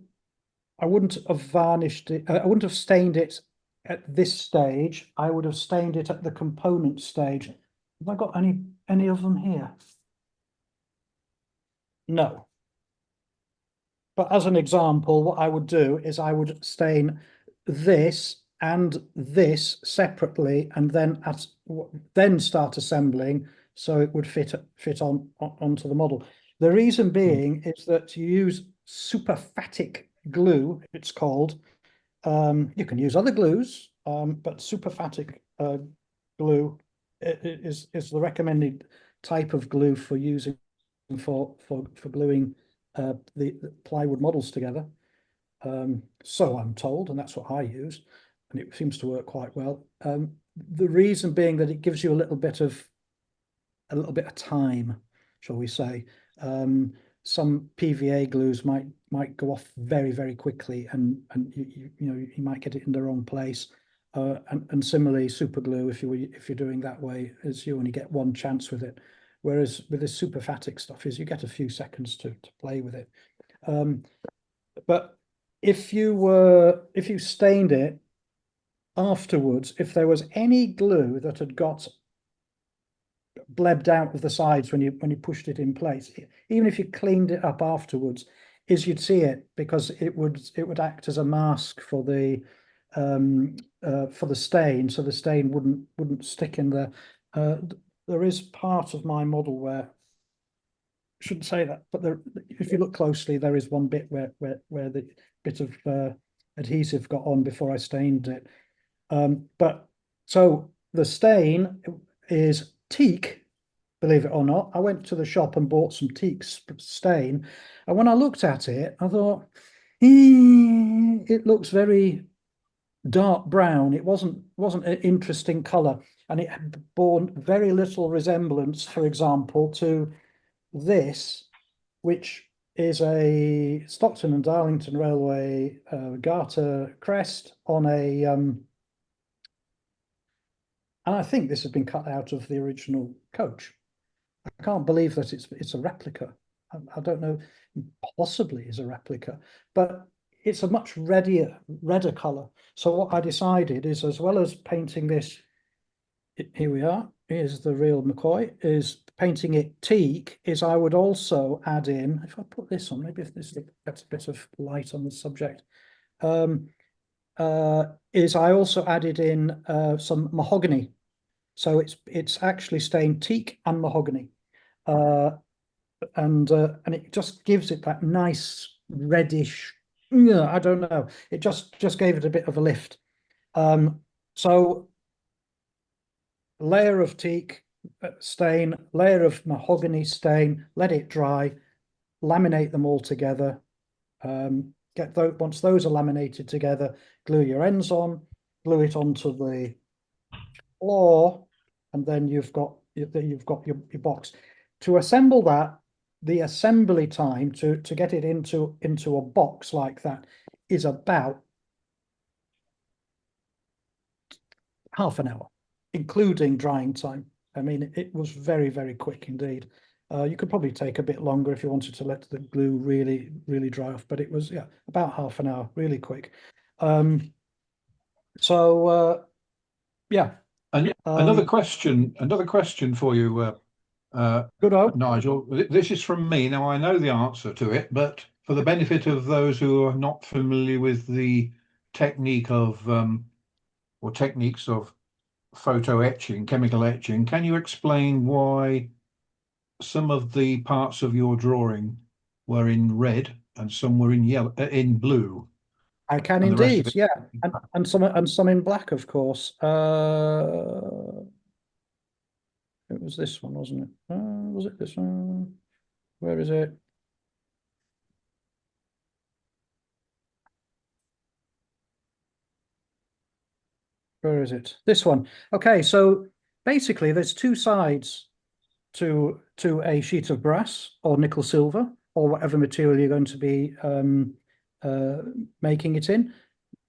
have varnished it. I wouldn't have stained it at this stage. I would have stained it at the component stage. Have I got any of them here? No. But as an example, what I would do is I would stain this and this separately, and then start assembling so it would fit onto the model. The reason being is that you use superphatic glue, it's called. You can use other glues, but superphatic glue is the recommended type of glue for using for gluing the plywood models together. So I'm told, and that's what I use, and it seems to work quite well. The reason being that it gives you a little bit of time, shall we say. Some PVA glues might go off very quickly, and you might get it in the wrong place. And similarly, super glue, if you're doing that way, is you only get one chance with it. Whereas with this superphatic stuff is you get a few seconds to play with it. But if you stained it afterwards, if there was any glue that had got blebbed out of the sides when you pushed it in place, even if you cleaned it up afterwards, you'd see it, because it would act as a mask for the stain, so the stain wouldn't stick in there. There is part of my model where, I shouldn't say that, but if you look closely, there is one bit where the bit of adhesive got on before I stained it. But so the stain is teak, believe it or not. I went to the shop and bought some teak stain, and when I looked at it, I thought, it looks very dark brown. It wasn't an interesting color, and it bore very little resemblance, for example, to this, which is a Stockton and Darlington Railway garter crest on a and I think this has been cut out of the original coach. I can't believe that it's a replica. I don't know, possibly is a replica, but it's a much redder color. So what I decided is, as well as painting this, here we are, here's the real McCoy, is painting it teak, is I would also add in, if I put this on, maybe if this gets a bit of light on the subject, is I also added in some mahogany. So it's actually stained teak and mahogany. And it just gives it that nice reddish, I don't know, it just gave it a bit of a lift. So layer of teak stain, layer of mahogany stain, let it dry, laminate them all together. Once those are laminated together, glue your ends on, glue it onto the floor, and then you've got your box. To assemble that, the assembly time to get it into a box like that is about half an hour, including drying time. I mean, it was very, very quick indeed. You could probably take a bit longer if you wanted to let the glue really, really dry off, but it was, yeah, about half an hour, really quick. Yeah. And another question for you, Good. Nigel. This is from me. Now, I know the answer to it, but for the benefit of those who are not familiar with the technique of or techniques of photo etching, chemical etching, can you explain why some of the parts of your drawing were in red and some were in yellow, in blue? I can indeed, yeah, and some in black, of course. It was this one, wasn't it? Was it this one? Where is it? Where is it? This one. Okay, so basically there's two sides to a sheet of brass or nickel silver or whatever material you're going to be making it in.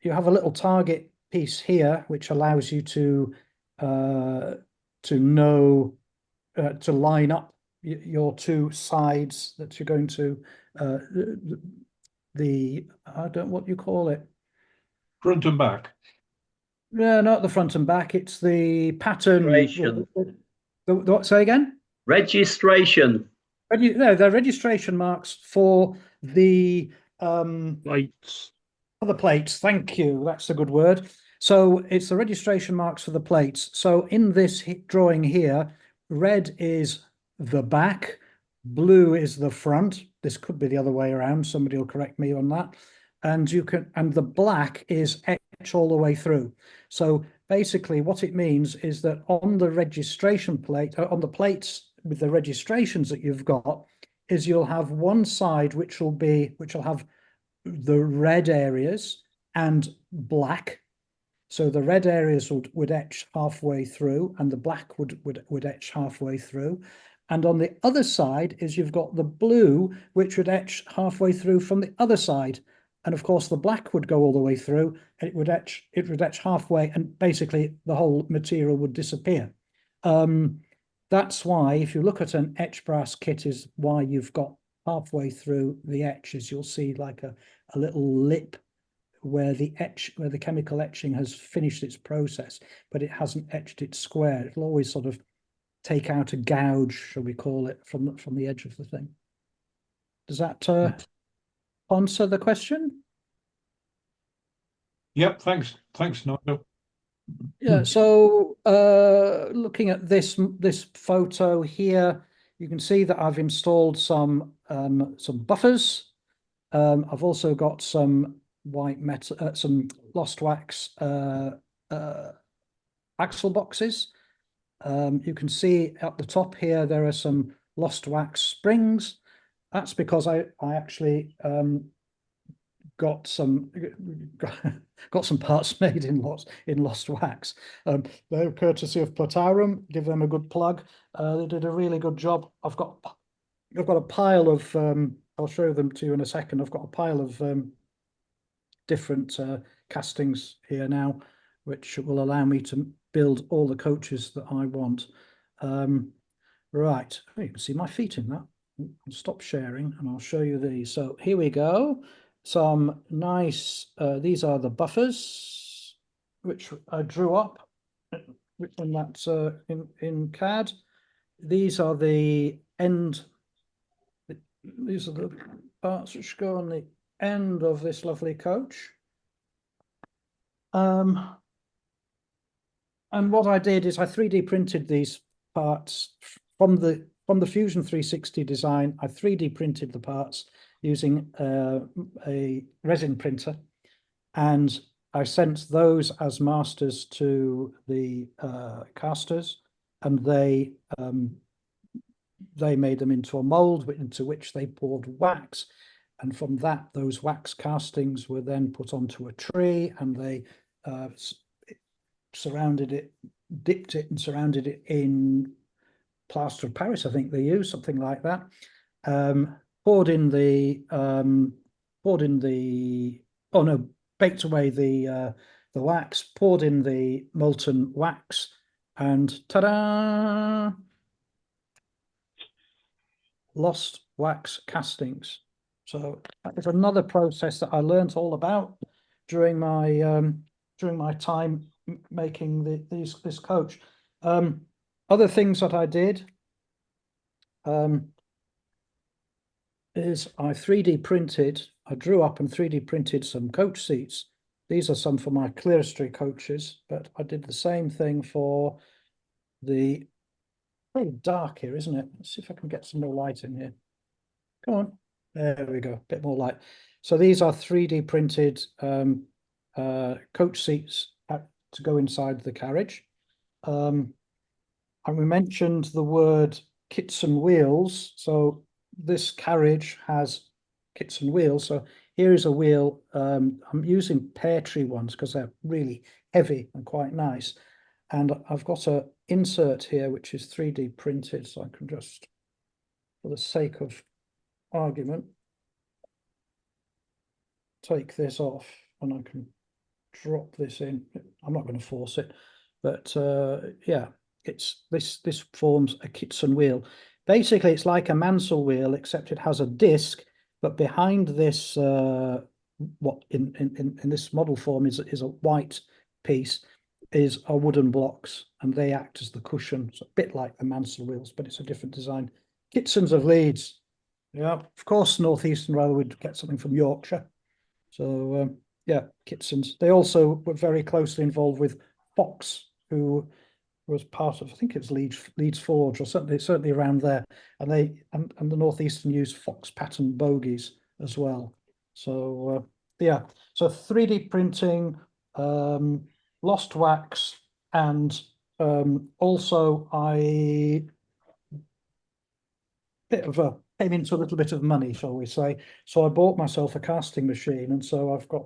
You have a little target piece here which allows you to know to line up your two sides that you're going to I don't know what you call it. Front and back. No, not the front and back. It's the pattern. What? Say again? Registration. No, they're registration marks for the Plates. for the plates. Thank you. That's a good word. So it's the registration marks for the plates. So in this drawing here, red is the back, blue is the front. This could be the other way around. Somebody will correct me on that. And the black is etched all the way through. So basically what it means is that on the registration plate, on the plates with the registrations that you've got, is you'll have one side which will have the red areas and black. So the red areas would etch halfway through and the black would etch halfway through. And on the other side is you've got the blue, which would etch halfway through from the other side. And of course, the black would go all the way through, and it would etch halfway, and basically the whole material would disappear. That's why, if you look at an etch brass kit, is why you've got halfway through the etches, you'll see like a little lip where the chemical etching has finished its process, but it hasn't etched it square. It'll always sort of take out a gouge, shall we call it, from the edge of the thing. Does that answer the question? Yep, thanks, Nigel. Yeah, so looking at this photo here, you can see that I've installed some buffers. I've also got some white metal, some lost wax axle boxes. You can see at the top here there are some lost wax springs. That's because I actually got some parts made in lost wax. They're courtesy of Platarum. Give them a good plug. They did a really good job. I've got a pile of I'll show them to you in a second. I've got a pile of different castings here now, which will allow me to build all the coaches that I want. Right, you can see my feet in that. I'll stop sharing and I'll show you these. So here we go. some nice, these are the buffers, which I drew up in that in CAD. These are the end, these are the parts which go on the end of this lovely coach. And what I did is I 3D printed these parts from the Fusion 360 design. I 3D printed the parts using a resin printer, and I sent those as masters to the casters, and they made them into a mold into which they poured wax, and from that, those wax castings were then put onto a tree, and they surrounded it, dipped it, and surrounded it in plaster of Paris. I think they used something like that. Poured in the baked away the wax, poured in the molten wax, and ta-da! Lost wax castings. So that is another process that I learned all about during my time making this coach. Other things that I did is I 3D printed, I drew up and 3D printed some coach seats. These are some for my clerestory coaches, but I did the same thing for the, very dark here, isn't it? Let's see if I can get some more light in here. Come on, there we go, a bit more light. So these are 3D printed coach seats to go inside the carriage. And we mentioned the word kits and wheels. So this carriage has kits and wheels. So here is a wheel. I'm using pear tree ones because they're really heavy and quite nice. And I've got an insert here, which is 3D printed. So I can just, for the sake of argument, take this off and I can drop this in. I'm not going to force it, but yeah, it's this forms a Kitson wheel. Basically, it's like a Mansell wheel, except it has a disc, but behind this, what in this model form is a white piece, is a wooden blocks, and they act as the cushion. It's a bit like the Mansell wheels, but it's a different design. Kitsons of Leeds. Yeah, of course, Northeastern Railway would get something from Yorkshire. So yeah, Kitsons. They also were very closely involved with Fox, who was part of, I think it was Leeds Forge, or certainly around there. And the Northeastern used Fox pattern bogies as well. So yeah, so 3D printing, lost wax, and also I came into a little bit of money, shall we say. So I bought myself a casting machine, and so I've got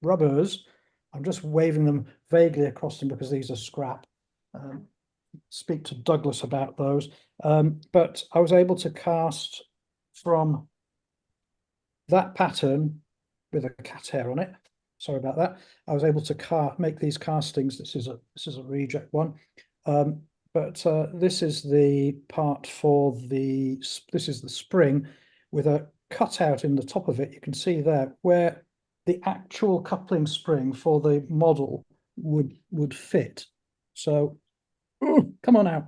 rubbers. I'm just waving them vaguely across them because these are scrap. Speak to Douglas about those. But I was able to cast from that pattern with a cat hair on it. Sorry about that. I was able to make these castings. This is a reject one. But this is the part for this is the spring with a cutout in the top of it. You can see there where the actual coupling spring for the model would fit. So come on out.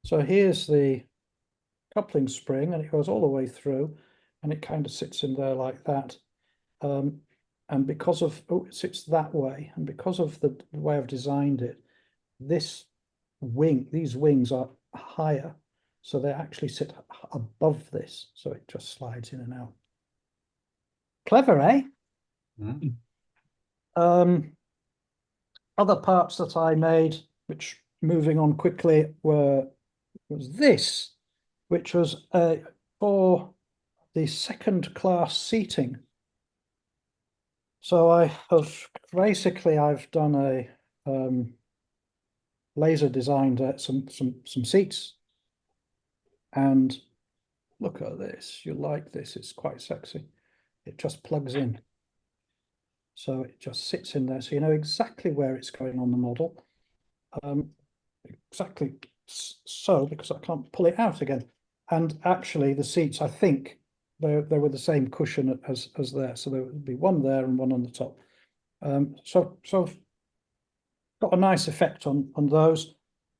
So here's the coupling spring, and it goes all the way through, and it kind of sits in there like that. And because of it sits that way, and because of the way I've designed it, these wings are higher, so they actually sit above this, so it just slides in and out. Clever, eh? Mm. Other parts that I made, which, moving on quickly, was this, which was for the second class seating. So I've done a laser designed some seats, and look at this. You like this? It's quite sexy. It just plugs in, so it just sits in there, so you know exactly where it's going on the model. Exactly so, because I can't pull it out again. And actually, the seats, I think, they were the same cushion as there, so there would be one there and one on the top. So I've got a nice effect on those.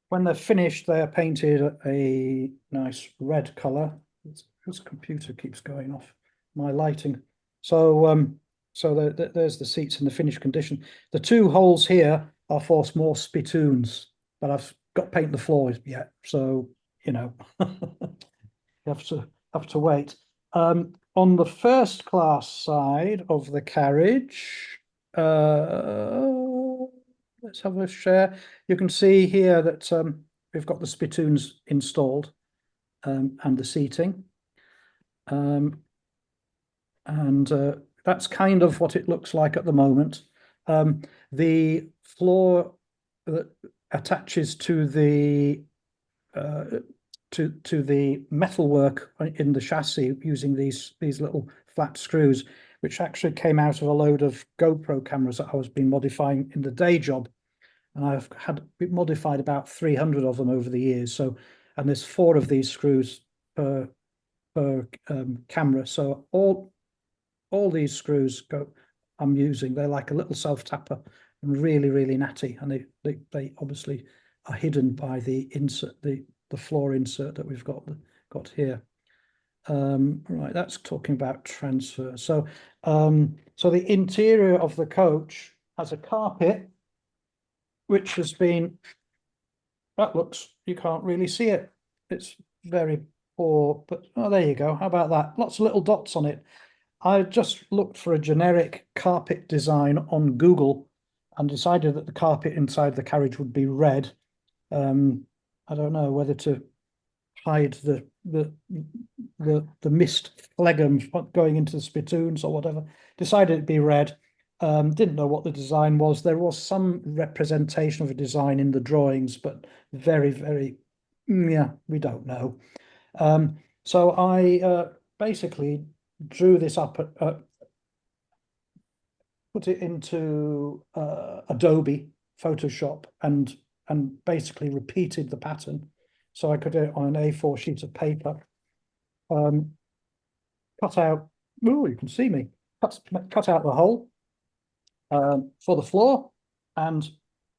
When they're finished, they are painted a nice red color. This computer keeps going off my lighting. So there's the seats in the finished condition. The two holes here are for more spittoons, but I've got to paint the floors yet, so you know you have to wait. On the first class side of the carriage, let's have a share. You can see here that we've got the spittoons installed and the seating. And that's kind of what it looks like at the moment. The floor that attaches to the metalwork in the chassis using these little flat screws, which actually came out of a load of GoPro cameras that I was been modifying in the day job. And I've had modified about 300 of them over the years. So, and there's 4 of these screws per camera. So all these screws I'm using, they're like a little self-tapper and really, really natty. And they obviously are hidden by the insert, the floor insert that we've got here. Right, that's talking about transfer. So so the interior of the coach has a carpet which has been, that looks, you can't really see it, it's very poor, but oh, there you go, how about that? Lots of little dots on it. I just looked for a generic carpet design on Google and decided that the carpet inside the carriage would be red. I don't know whether to hide the mist phlegm going into the spittoons or whatever. Decided it'd be red. Didn't know what the design was. There was some representation of a design in the drawings, but very, very, yeah, we don't know. So I basically drew this up, put it into Adobe Photoshop and basically repeated the pattern. So I could do it on an A4 sheet of paper. Cut out, oh, you can see me, cut out the hole for the floor, and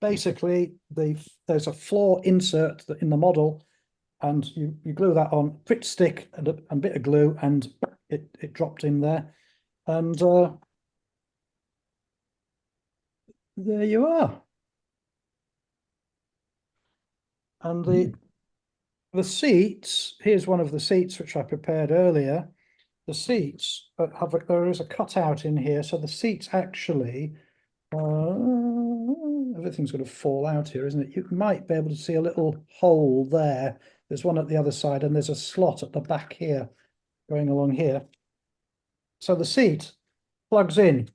basically there's a floor insert in the model, and you glue that on, quick stick and a bit of glue, and it dropped in there, and there you are. And the seats, here's one of the seats which I prepared earlier. The seats there is a cutout in here, so the seats actually, everything's going to fall out here, isn't it? You might be able to see a little hole there. There's one at the other side, and there's a slot at the back here, going along here. So the seat plugs in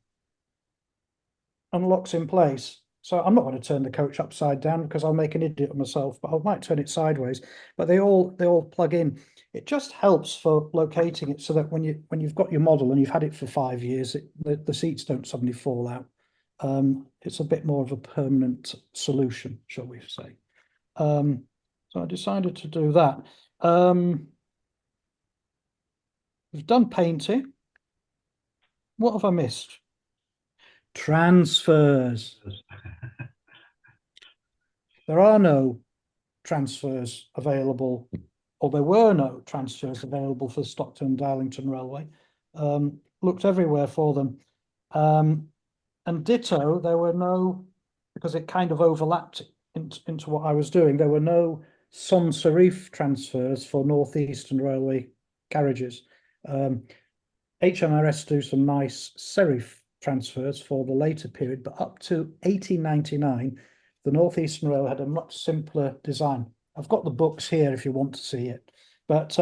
and locks in place. So I'm not going to turn the coach upside down because I'll make an idiot of myself, but I might turn it sideways. But they all plug in. It just helps for locating it so that when you've got your model and you've had it for 5 years, the seats don't suddenly fall out. It's a bit more of a permanent solution, shall we say. So I decided to do that. We've done painting. What have I missed? Transfers. There are no transfers available, or there were no transfers available for Stockton and Darlington Railway. Looked everywhere for them. And ditto, there were no, because it kind of overlapped into what I was doing, there were no sans serif transfers for North Eastern Railway carriages. HMRS do some nice serif transfers for the later period, but up to 1899, the North Eastern Railway had a much simpler design. I've got the books here if you want to see it, but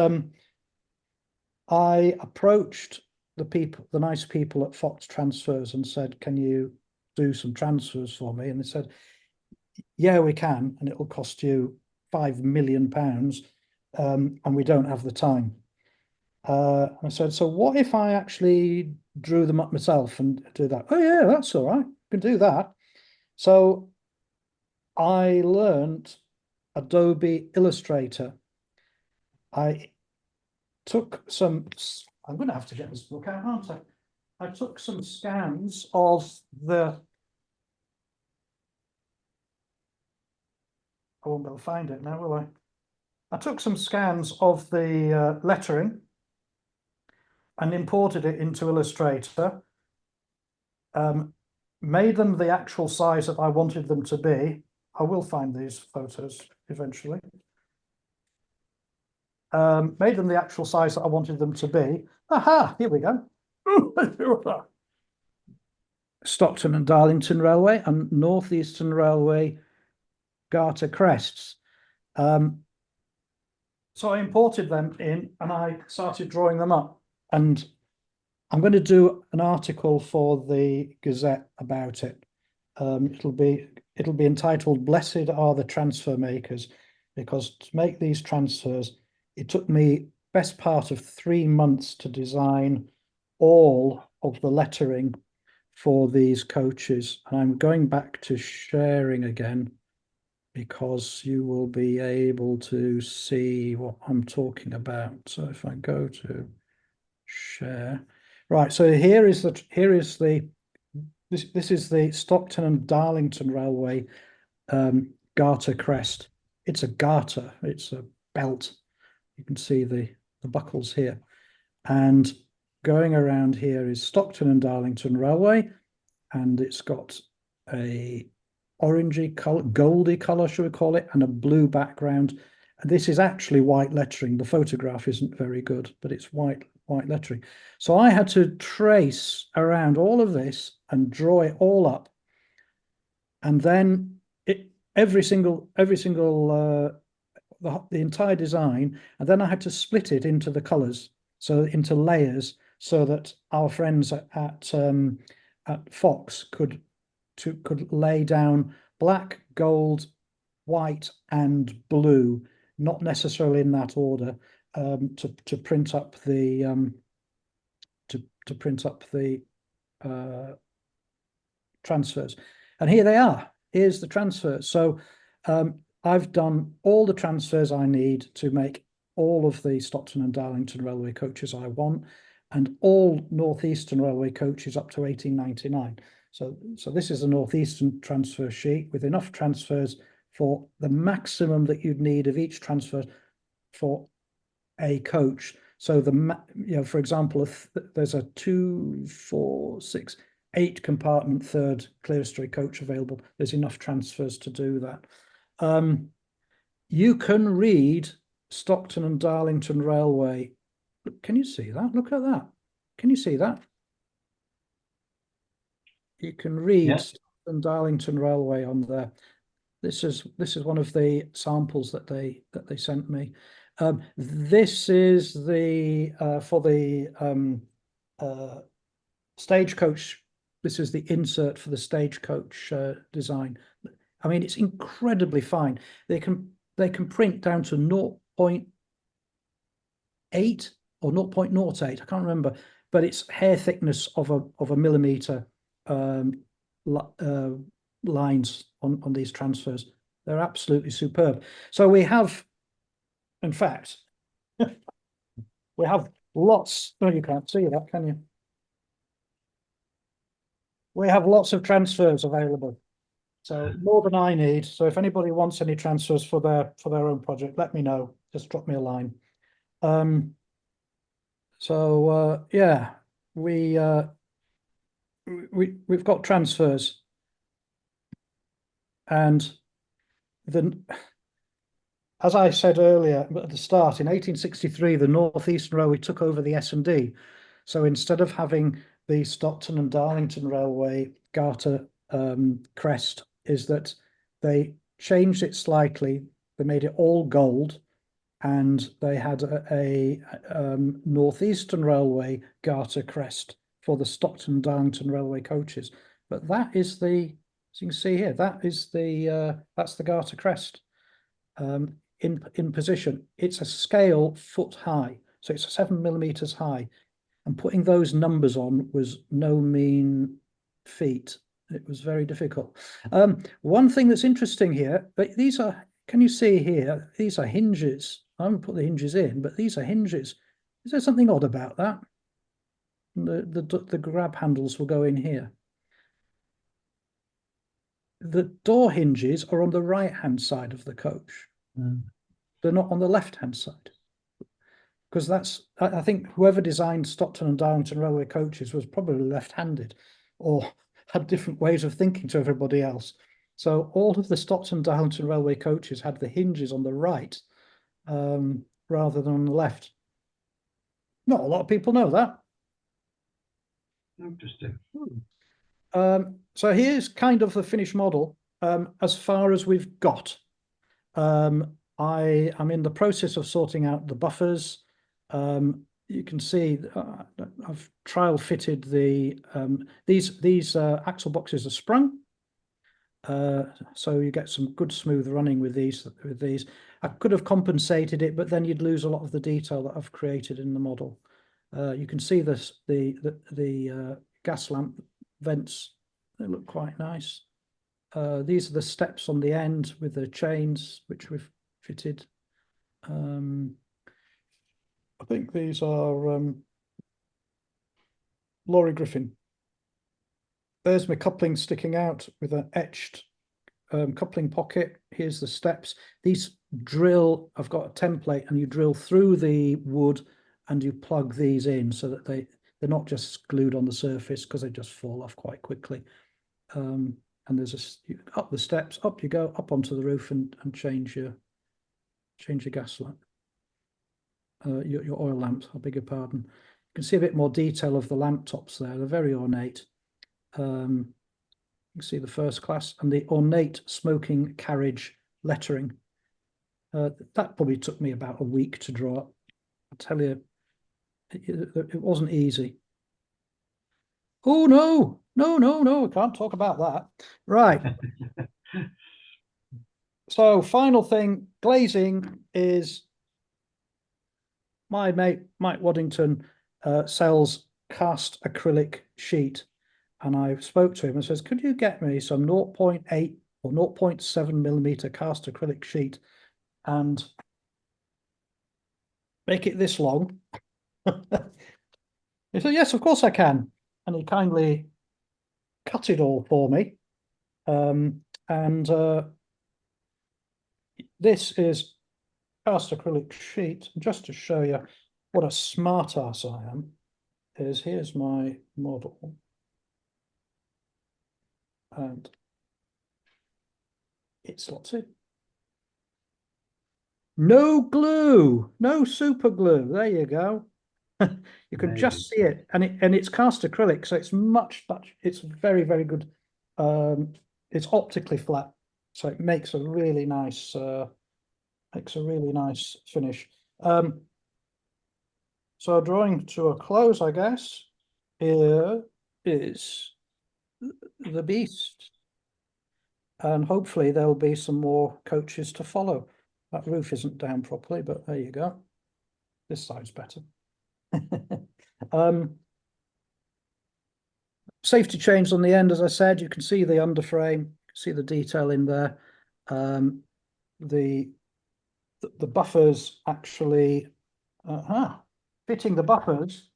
I approached the nice people at Fox Transfers and said, can you do some transfers for me? And they said, yeah, we can, and it will cost you £5 million, and we don't have the time. I said, so what if I actually drew them up myself and do that? Oh yeah, that's all right, I can do that. So I learned Adobe Illustrator. I took some I'm going to have to get this book out, aren't I? I took some scans of the. I won't be able to find it now, will I? I took some scans of the lettering and imported it into Illustrator. Made them the actual size that I wanted them to be. I will find these photos eventually. Made them the actual size that I wanted them to be. Aha, here we go. Stockton and Darlington Railway and North Eastern Railway Garter crests. So I imported them in and I started drawing them up. And I'm going to do an article for the Gazette about it. It'll be entitled "Blessed Are the Transfer Makers," because to make these transfers, it took me best part of 3 months to design all of the lettering for these coaches. And I'm going back to sharing again, because you will be able to see what I'm talking about. So if I go to share, right. So this is the Stockton and Darlington Railway garter crest. It's a garter. It's a belt. You can see the buckles here, and going around here is Stockton and Darlington Railway, and it's got a orangey color, goldy color, should we call it, and a blue background. And this is actually white lettering. The photograph isn't very good, but it's white lettering. So I had to trace around all of this and draw it all up, and then every single the entire design, and then I had to split it into the colors, so into layers, so that our friends at Fox could lay down black, gold, white, and blue, not necessarily in that order, to print up the transfers. And here they are. Here's the transfers. So I've done all the transfers I need to make all of the Stockton and Darlington Railway coaches I want, and all Northeastern Railway coaches up to 1899. So this is a Northeastern transfer sheet with enough transfers for the maximum that you'd need of each transfer for a coach. So for example, if there's a 2, 4, 6, 8 compartment third clerestory coach available, there's enough transfers to do that. You can read Stockton and Darlington Railway. Can you see that? Look at that. Can you see that? You can read Stockton Darlington Railway on there. This is one of the samples that they sent me. This is the for the stagecoach. This is the insert for the stagecoach design. I mean, it's incredibly fine. They can print down to 0.8 or 0.08. I can't remember, but it's hair thickness of a millimeter lines on these transfers. They're absolutely superb. So we have, in fact, we have lots. No, you can't see that, can you? We have lots of transfers available. So more than I need. So if anybody wants any transfers for their own project, let me know. Just drop me a line. Yeah, we've got transfers, and as I said earlier at the start, in 1863, the Northeastern Railway took over the S&D. So instead of having the Stockton and Darlington Railway garter crest, is that they changed it slightly. They made it all gold, and they had a Northeastern Railway garter crest for the Stockton and Darlington Railway coaches. But that is as you can see here, that's the garter crest in position. It's a scale foot high, so it's 7 millimeters high, and putting those numbers on was no mean feat. It was very difficult. One thing that's interesting here, but these are, can you see here? These are hinges. I haven't put the hinges in, but these are hinges. Is there something odd about that? The grab handles will go in here. The door hinges are on the right-hand side of the coach. They're not on the left-hand side. Because I think whoever designed Stockton and Darlington railway coaches was probably left-handed or had different ways of thinking to everybody else. So all of the Stockton Darlington railway coaches had the hinges on the right rather than on the left. Not a lot of people know that. Interesting. So here's kind of the finished model as far as we've got. I am in the process of sorting out the buffers. You can see I've trial fitted these axle boxes are sprung. So you get some good smooth running with these. I could have compensated it, but then you'd lose a lot of the detail that I've created in the model. You can see the gas lamp vents. They look quite nice. These are the steps on the end with the chains, which we've fitted. I think these are Laurie Griffin. There's my coupling sticking out with an etched coupling pocket. Here's the steps. These drill, I've got a template, and you drill through the wood and you plug these in so that they're not just glued on the surface, because they just fall off quite quickly. And there's up the steps, up you go, up onto the roof and change your gas lamp. Your oil lamps, I beg your pardon. You can see a bit more detail of the lamp tops there. They're very ornate. You can see the first class and the ornate smoking carriage lettering. That probably took me about a week to draw. I tell you, it wasn't easy. Oh no, I can't talk about that. Right. So final thing, glazing is my mate Mike Waddington sells cast acrylic sheet, and I spoke to him and says, could you get me some 0.8 or 0.7 millimeter cast acrylic sheet and make it this long? He said, yes, of course I can. And he kindly cut it all for me. This is cast acrylic sheet. Just to show you what a smart ass I am, here's my model. And it's lots of no glue, no super glue. There you go. You can just see it, and it's cast acrylic, so it's it's very, very good. It's optically flat, so it makes a really nice finish. So drawing to a close, I guess. Here is the beast, and hopefully there'll be some more coaches to follow. That roof isn't down properly, but there you go. This side's better. Safety chains on the end, as I said. You can see the underframe, see the detail in there. The buffers actually fitting the buffers.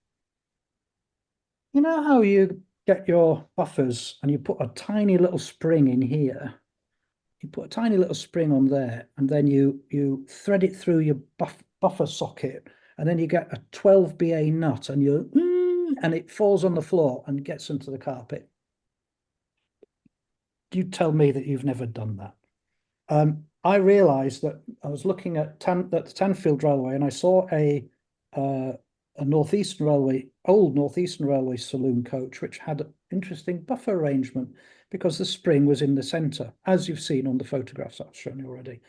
You know how you get your buffers and you put a tiny little spring in here? You put a tiny little spring on there, and then you thread it through your buffer socket, and then you get a 12 BA nut, and and it falls on the floor and gets into the carpet. You tell me that you've never done that. I realised that I was looking at the Tanfield Railway, and I saw a Northeastern Railway, old Northeastern Railway saloon coach, which had an interesting buffer arrangement because the spring was in the centre, as you've seen on the photographs I've shown you already.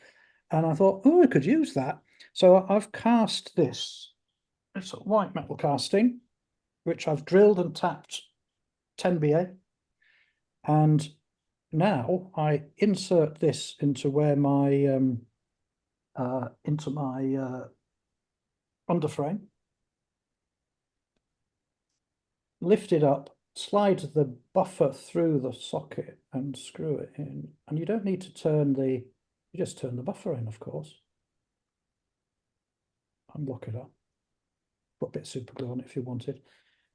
And I thought, oh, I could use that. So I've cast this. It's a white metal casting, which I've drilled and tapped 10 BA. And now I insert this into where my underframe, lift it up, slide the buffer through the socket and screw it in. And you don't need to turn you just turn the buffer in, of course, and lock it up. Put a bit of super glue on it if you wanted.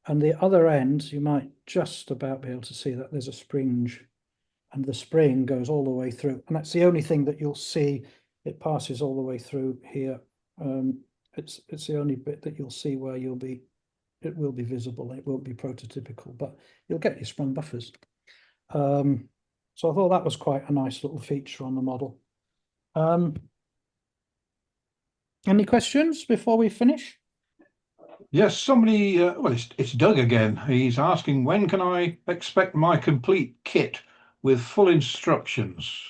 And the other end, you might just about be able to see that there's a springe, and the spring goes all the way through. And that's the only thing that you'll see. It passes all the way through here. It's the only bit that you'll see where it will be visible. It won't be prototypical, but you'll get your sprung buffers. So I thought that was quite a nice little feature on the model. Any questions before we finish? Yes, somebody, well, it's Doug again. He's asking, when can I expect my complete kit with full instructions?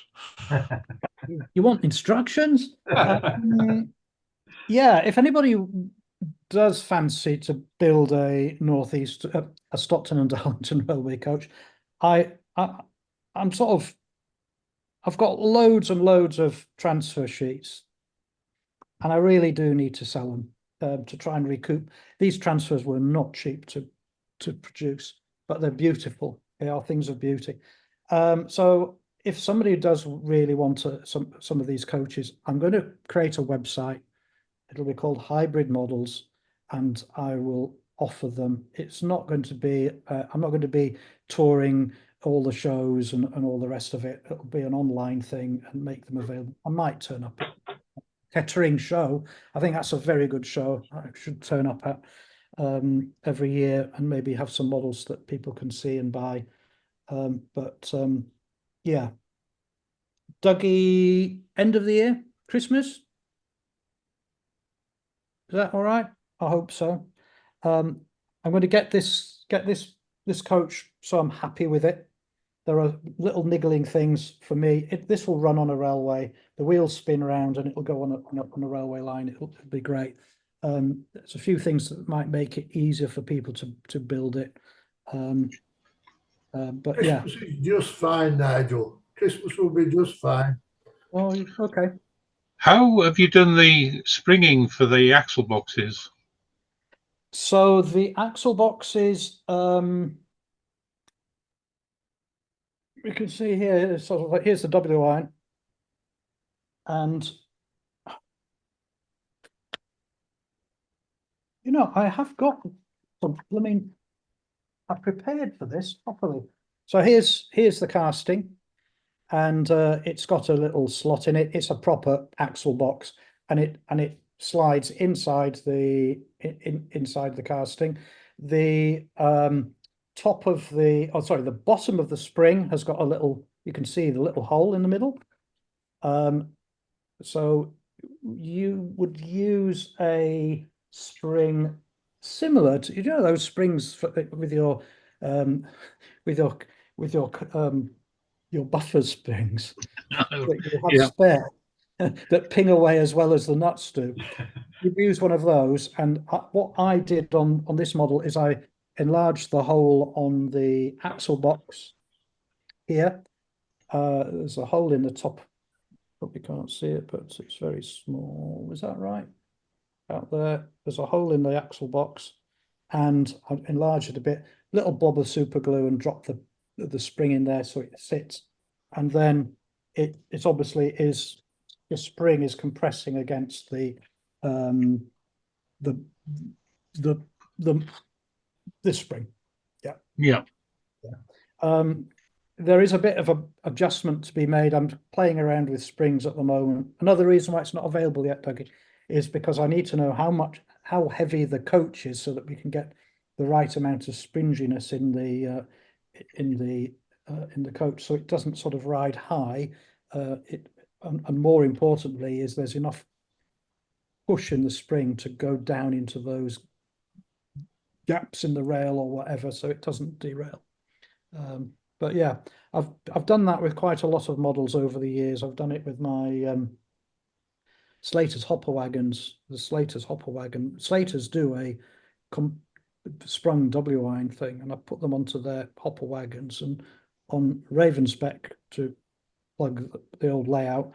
You want instructions? Yeah, if anybody does fancy to build a northeast, a Stockton and Darlington railway coach, I'm sort of, I've got loads and loads of transfer sheets, and I really do need to sell them to try and recoup. These transfers were not cheap to produce, but they're beautiful. They are things of beauty. So if somebody does really want some of these coaches, I'm going to create a website. It'll be called Hybrid Models, and I will offer them. It's not going to be, I'm not going to be touring all the shows and all the rest of it. It'll be an online thing and make them available. I might turn up at Kettering show. I think that's a very good show. I should turn up at every year and maybe have some models that people can see and buy. Yeah. Dougie, end of the year, Christmas? Is that all right? I hope so. I'm going to get this coach, so I'm happy with it. There are little niggling things for me. This will run on a railway. The wheels spin around and it'll go on a railway line. It'll be great. There's a few things that might make it easier for people to build it. But yeah. Christmas is just fine, Nigel. Christmas will be just fine. Oh, okay. How have you done the springing for the axle boxes? So the axle boxes, we can see here, sort of like, here's the W line, and you know, I have got some, I mean, I've prepared for this properly. So here's the casting, and it's got a little slot in it. It's a proper axle box, and it slides inside the inside the casting. The top of the, oh sorry, the bottom of the spring has got a little, you can see the little hole in the middle. So you would use a spring similar to, you know, those springs for, with your buffer springs that you have spare that ping away as well as the nuts do. You've used one of those, and what I did on this model is I enlarged the hole on the axle box here. There's a hole in the top. Probably can't see it, but it's very small. Is that right? Out there, there's a hole in the axle box, and I enlarged it a bit. Little blob of super glue and drop the spring in there so it sits, and then it obviously is, the spring is compressing against the this spring. Yeah. There is a bit of a adjustment to be made. I'm playing around with springs at the moment. Another reason why it's not available yet, Dougie, is because I need to know how heavy the coach is so that we can get the right amount of springiness in the coach, so it doesn't sort of ride high. And more importantly, is there's enough push in the spring to go down into those gaps in the rail or whatever, so it doesn't derail. But yeah, I've done that with quite a lot of models over the years. I've done it with my Slater's hopper wagons. The Slater's hopper wagon. Slater's do a sprung W line thing, and I put them onto their hopper wagons. And on Ravenspec, to plug the old layout,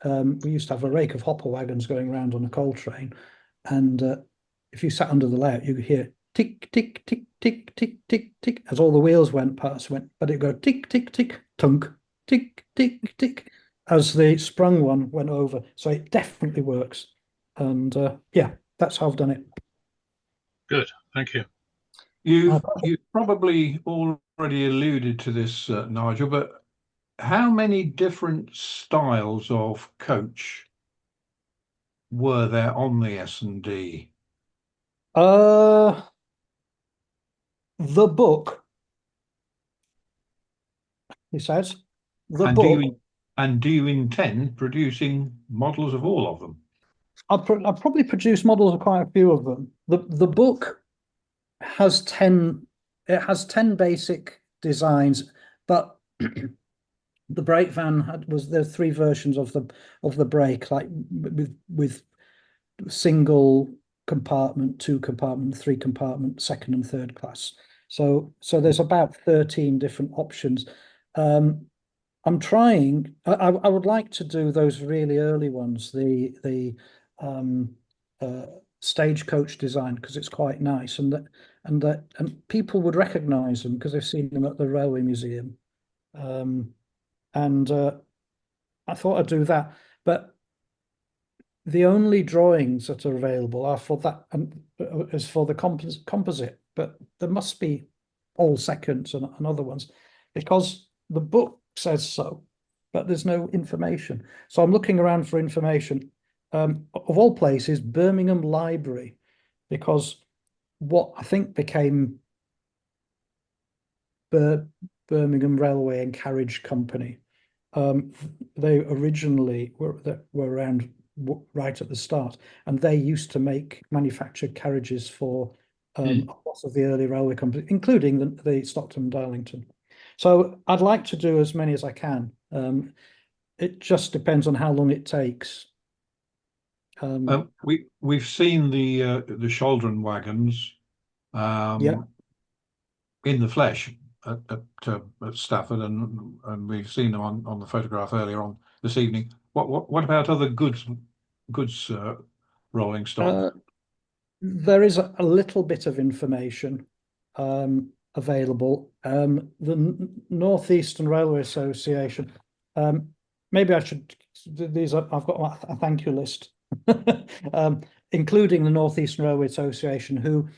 we used to have a rake of hopper wagons going around on a coal train, and if you sat under the layout, you could hear tick, tick, tick, tick, tick, tick, tick, as all the wheels went past, but it'd go tick, tick, tick, tunk, tick, tick, tick, as the sprung one went over. So it definitely works. And yeah, that's how I've done it. Good, thank you. You've probably already alluded to this, Nigel, but how many different styles of coach were there on the S&D? The book, he says, the And book. do you intend producing models of all of them? I'll probably produce models of quite a few of them. The book has 10. It has 10 basic designs, but the brake van there 3 versions of the brake, like with single compartment, 2 compartment, 3 compartment, second and third class. So there's about 13 different options. I'm trying. I would like to do those really early ones, the stagecoach design, because it's quite nice, and people would recognise them because they've seen them at the Railway Museum. And I thought I'd do that, but the only drawings that are available are for that, and is for the composite. But there must be all seconds and other ones, because the book says so, but there's no information. So I'm looking around for information. Of all places, Birmingham Library, because what I think became Birmingham Railway and Carriage Company, they originally were around right at the start, and they used to manufacture carriages for a lot of the early railway companies, including the Stockton and Darlington. So I'd like to do as many as I can. It just depends on how long it takes. We've seen the Shaldron wagons Yeah. in the flesh at Stafford, and we've seen them on the photograph earlier on this evening. What about other goods rolling stock? There is a little bit of information available. The Northeastern Railway Association. Maybe I should. I've got a thank you list, including the Northeastern Railway Association, who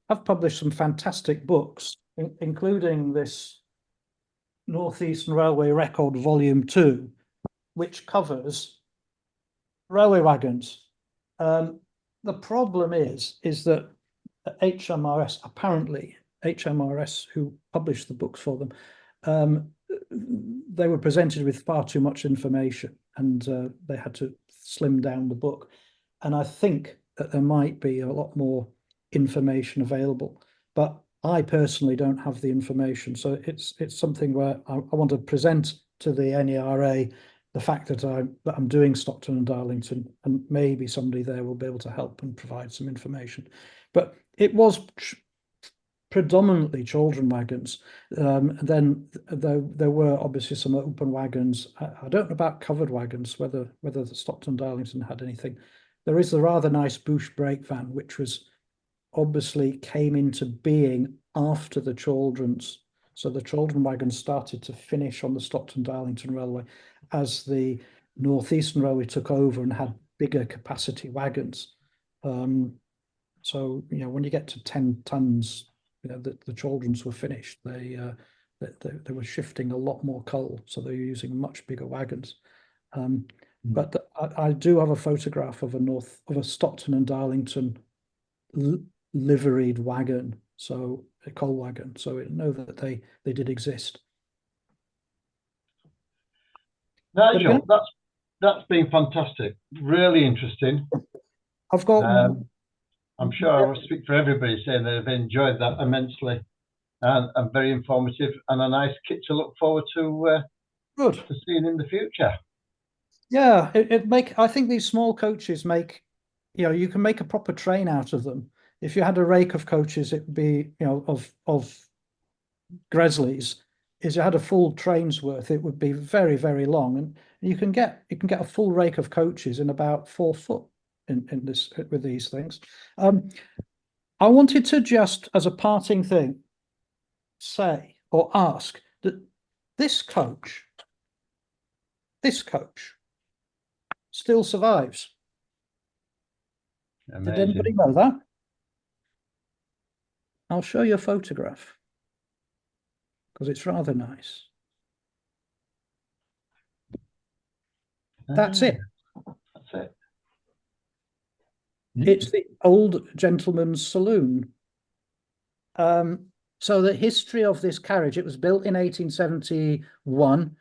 have published some fantastic books, including this Northeastern Railway Record Volume 2, which covers railway wagons. The problem is that HMRS, apparently HMRS, who published the books for them, they were presented with far too much information, and they had to slim down the book. And I think that there might be a lot more information available, but I personally don't have the information. So it's something where I want to present to the NERA the fact that I'm doing Stockton and Darlington, and maybe somebody there will be able to help and provide some information. But it was predominantly children wagons. Then there were obviously some open wagons. I don't know about covered wagons, whether the Stockton Darlington had anything. There is the rather nice Bush brake van, which was obviously came into being after the children's. So the children wagons started to finish on the Stockton Darlington Railway as the Northeastern Railway took over and had bigger capacity wagons. So when you get to 10 tons, the children's were finished. They were shifting a lot more coal, so they were using much bigger wagons. But I do have a photograph of a Stockton and Darlington liveried wagon, so a coal wagon. So I know that they did exist. Nigel, that's been fantastic. Really interesting. I've got. I'm sure I will speak for everybody saying that they've enjoyed that immensely, and very informative, and a nice kit to look forward to. Good. To seeing in the future. Yeah, I think these small coaches make, you can make a proper train out of them. If you had a rake of coaches, it would be, of Gresley's. If you had a full train's worth, it would be very, very long, and you can get a full rake of coaches in about 4 foot in this with these things. I wanted to just, as a parting thing, say or ask that this coach still survives. Amazing. Did anybody know that? I'll show you a photograph because it's rather nice. That's it. That's it. It's the old gentleman's saloon. So the history of this carriage, it was built in 1871.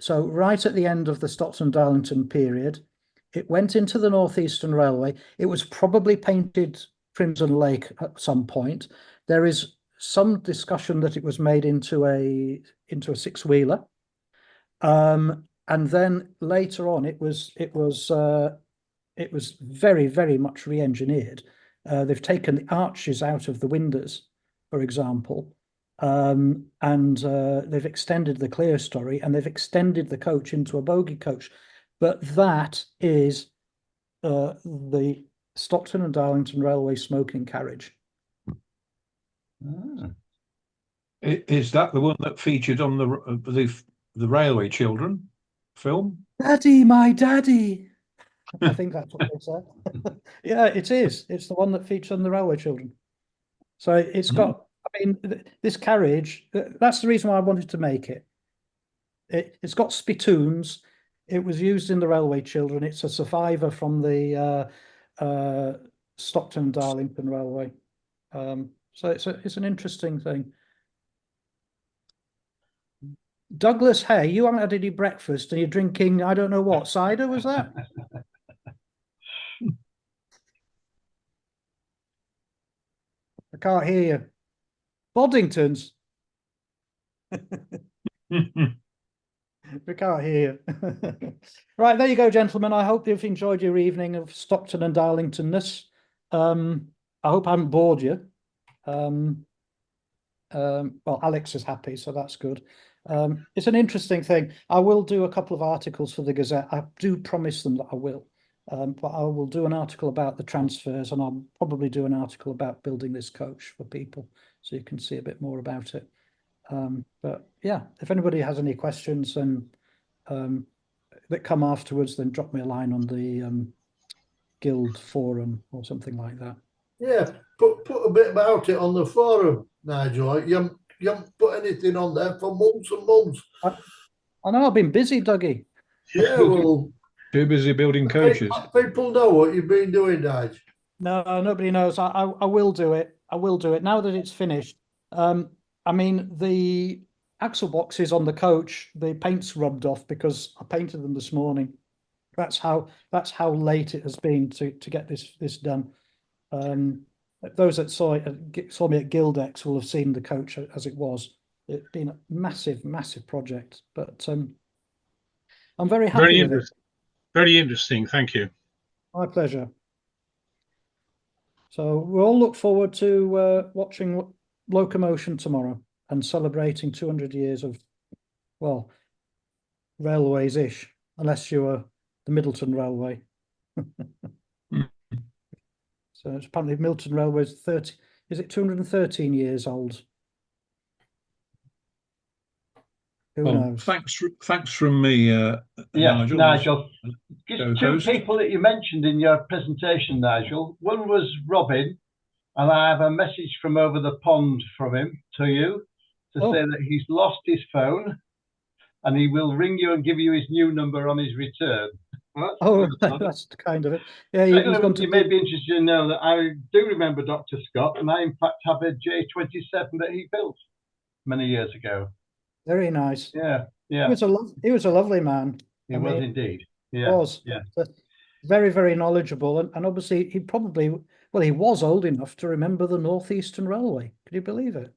So right at the end of the Stockton Darlington period, it went into the North Eastern Railway. It was probably painted Crimson Lake at some point. There is some discussion that it was made into a six-wheeler. And then later on, it was very, very much re-engineered. They've taken the arches out of the windows, for example, and they've extended the clerestory and they've extended the coach into a bogie coach. But that is the Stockton and Darlington Railway smoking carriage. Is that the one that featured on the Railway Children film? Daddy, my daddy. I think that's what they said. Yeah, it is. It's the one that features on the Railway Children. So it's got, I mean, this carriage, that's the reason why I wanted to make it. It's got spittoons. It was used in the Railway Children. It's a survivor from the Stockton Darlington Railway. So it's an interesting thing. Douglas Hay, you haven't had any breakfast and you're drinking, I don't know what, cider, was that? I can't hear you. Boddingtons. We can't hear you. Right, there you go, gentlemen. I hope you've enjoyed your evening of Stockton and Darlingtonness. I hope I haven't bored you. Well, Alex is happy, so that's good. It's an interesting thing. I will do a couple of articles for the Gazette. I do promise them that I will. But I will do an article about the transfers, and I'll probably do an article about building this coach for people, so you can see a bit more about it. But yeah, if anybody has any questions and that come afterwards, then drop me a line on the guild forum or something like that. Yeah, put a bit about it on the forum, Nigel. You haven't put anything on there for months and months. I know I've been busy, Dougie. Yeah, well, Too busy building coaches. People know what you've been doing, Nigel. No, nobody knows. I will do it. I will do it now that it's finished. I mean, the axle boxes on the coach, the paint's rubbed off because I painted them this morning. That's how late it has been to get this done. Those that saw me at Gildex will have seen the coach as it was. It's been a massive, massive project, but I'm very happy with it. Very interesting. Thank you. My pleasure. So we'll all look forward to watching Locomotion tomorrow and celebrating 200 years of, well, railways-ish, unless you were the Middleton Railway. So it's apparently Milton Railway is 213 years old? Who knows? Thanks from me, Yeah, Nigel. Just two people that you mentioned in your presentation, Nigel. One was Robin, and I have a message from over the pond from him to you to say that he's lost his phone and he will ring you and give you his new number on his return. That's kind of it. Yeah, you may be interested to know that I do remember Dr. Scott, and I in fact have a J27 that he built many years ago. Very nice. Yeah. He was a lovely man. He was indeed. Yeah. He was. Yeah. Very, very knowledgeable, and obviously he was old enough to remember the North Eastern Railway. Could you believe it?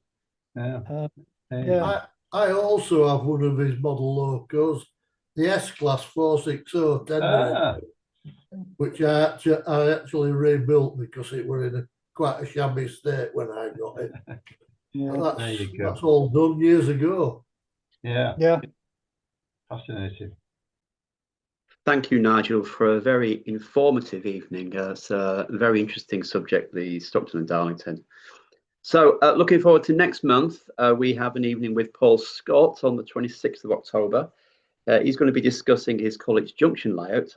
Yeah. Yeah. I also have one of his model locos, the S-Class 460, which I actually rebuilt because it were in quite a shabby state when I got it. Yeah. That's all done years ago. Yeah. Yeah. Fascinating. Thank you, Nigel, for a very informative evening. It's a very interesting subject, the Stockton and Darlington. So looking forward to next month, we have an evening with Paul Scott on the 26th of October. He's going to be discussing his College Junction layout,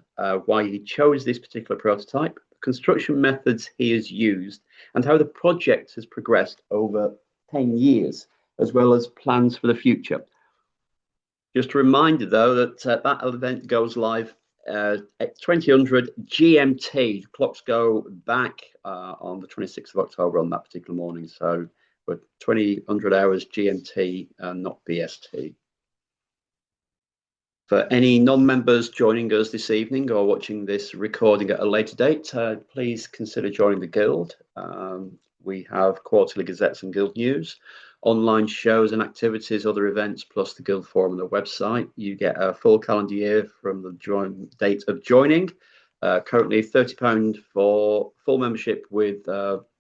why he chose this particular prototype, construction methods he has used, and how the project has progressed over 10 years, as well as plans for the future. Just a reminder, though, that that event goes live at 2000 GMT. Clocks go back on the 26th of October on that particular morning. So we're 2000 hours GMT and not BST. For any non-members joining us this evening or watching this recording at a later date, please consider joining the Guild. We have quarterly gazettes and Guild news, online shows and activities, other events, plus the Guild forum and the website. You get a full calendar year from the date of joining. Currently £30 for full membership with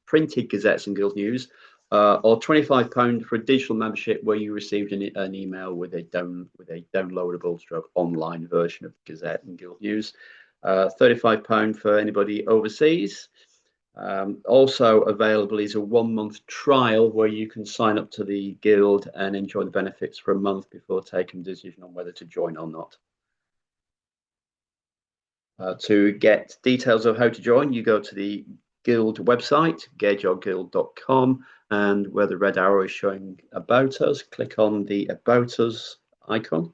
printed gazettes and Guild news, or £25 for a digital membership where you received an email with a downloadable stroke online version of Gazette and Guild news. £35 for anybody overseas. Also available is a 1-month trial where you can sign up to the Guild and enjoy the benefits for a month before taking a decision on whether to join or not. To get details of how to join, you go to the Guild website, gageourguild.com, and where the red arrow is showing About Us, click on the About Us icon.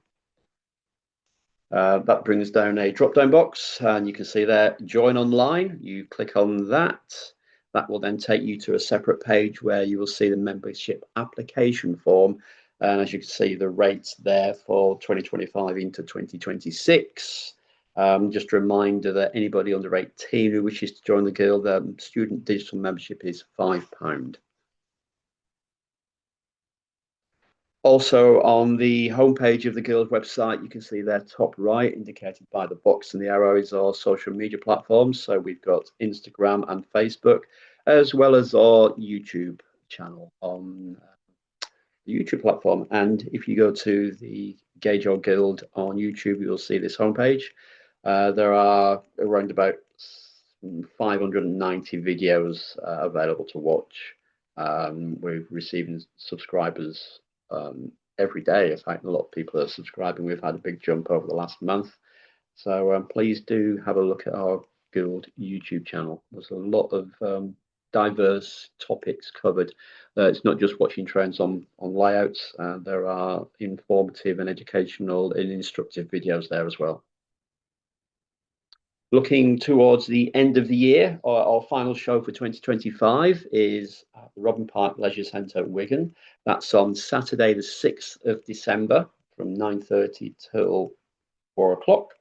That brings down a drop-down box, and you can see there, Join Online. You click on that. That will then take you to a separate page where you will see the membership application form. And as you can see, the rates there for 2025 into 2026. Just a reminder that anybody under 18 who wishes to join the Guild, student digital membership is £5. Also, on the homepage of the Guild website, you can see there top right, indicated by the box and the arrows, are social media platforms. So we've got Instagram and Facebook, as well as our YouTube channel on the YouTube platform. And if you go to the Gauge Your Guild on YouTube, you'll see this homepage. There are around about 590 videos available to watch. We're receiving subscribers every day. In fact, a lot of people are subscribing. We've had a big jump over the last month. So please do have a look at our Guild YouTube channel. There's a lot of diverse topics covered. It's not just watching trends on layouts. There are informative and educational and instructive videos there as well. Looking towards the end of the year, our final show for 2025 is the Robin Park Leisure Centre, Wigan. That's on Saturday, the 6th of December from 9:30 till 4 o'clock.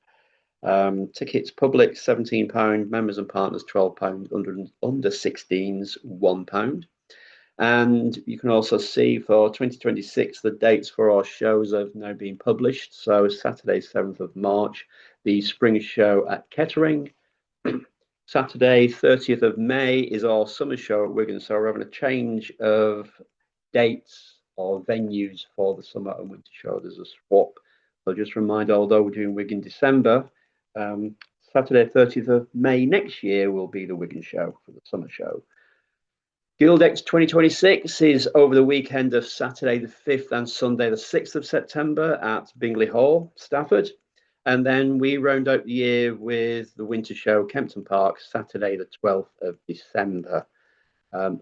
Tickets public £17, members and partners £12, under 16s £1. And you can also see for 2026, the dates for our shows have now been published. So Saturday, 7th of March, the spring show at Kettering. Saturday, 30th of May is our summer show at Wigan. So we're having a change of dates or venues for the summer and winter show. There's a swap. So just remind, although we're doing Wigan December, Saturday, 30th of May next year will be the Wigan show for the summer show. Guildex 2026 is over the weekend of Saturday the 5th and Sunday the 6th of September at Bingley Hall, Stafford. And then we round out the year with the winter show, Kempton Park, Saturday the 12th of December.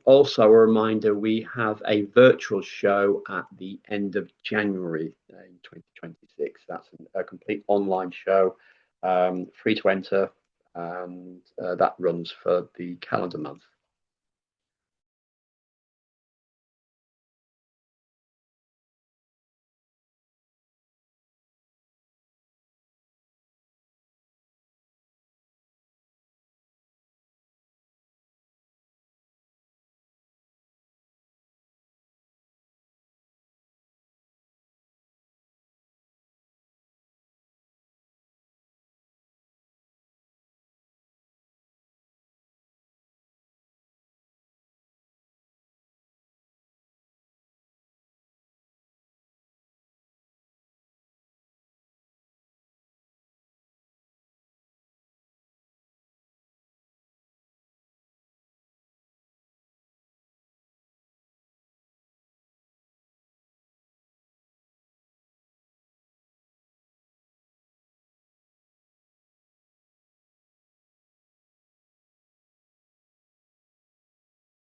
Also a reminder, we have a virtual show at the end of January in 2026. That's a complete online show, free to enter, and that runs for the calendar month.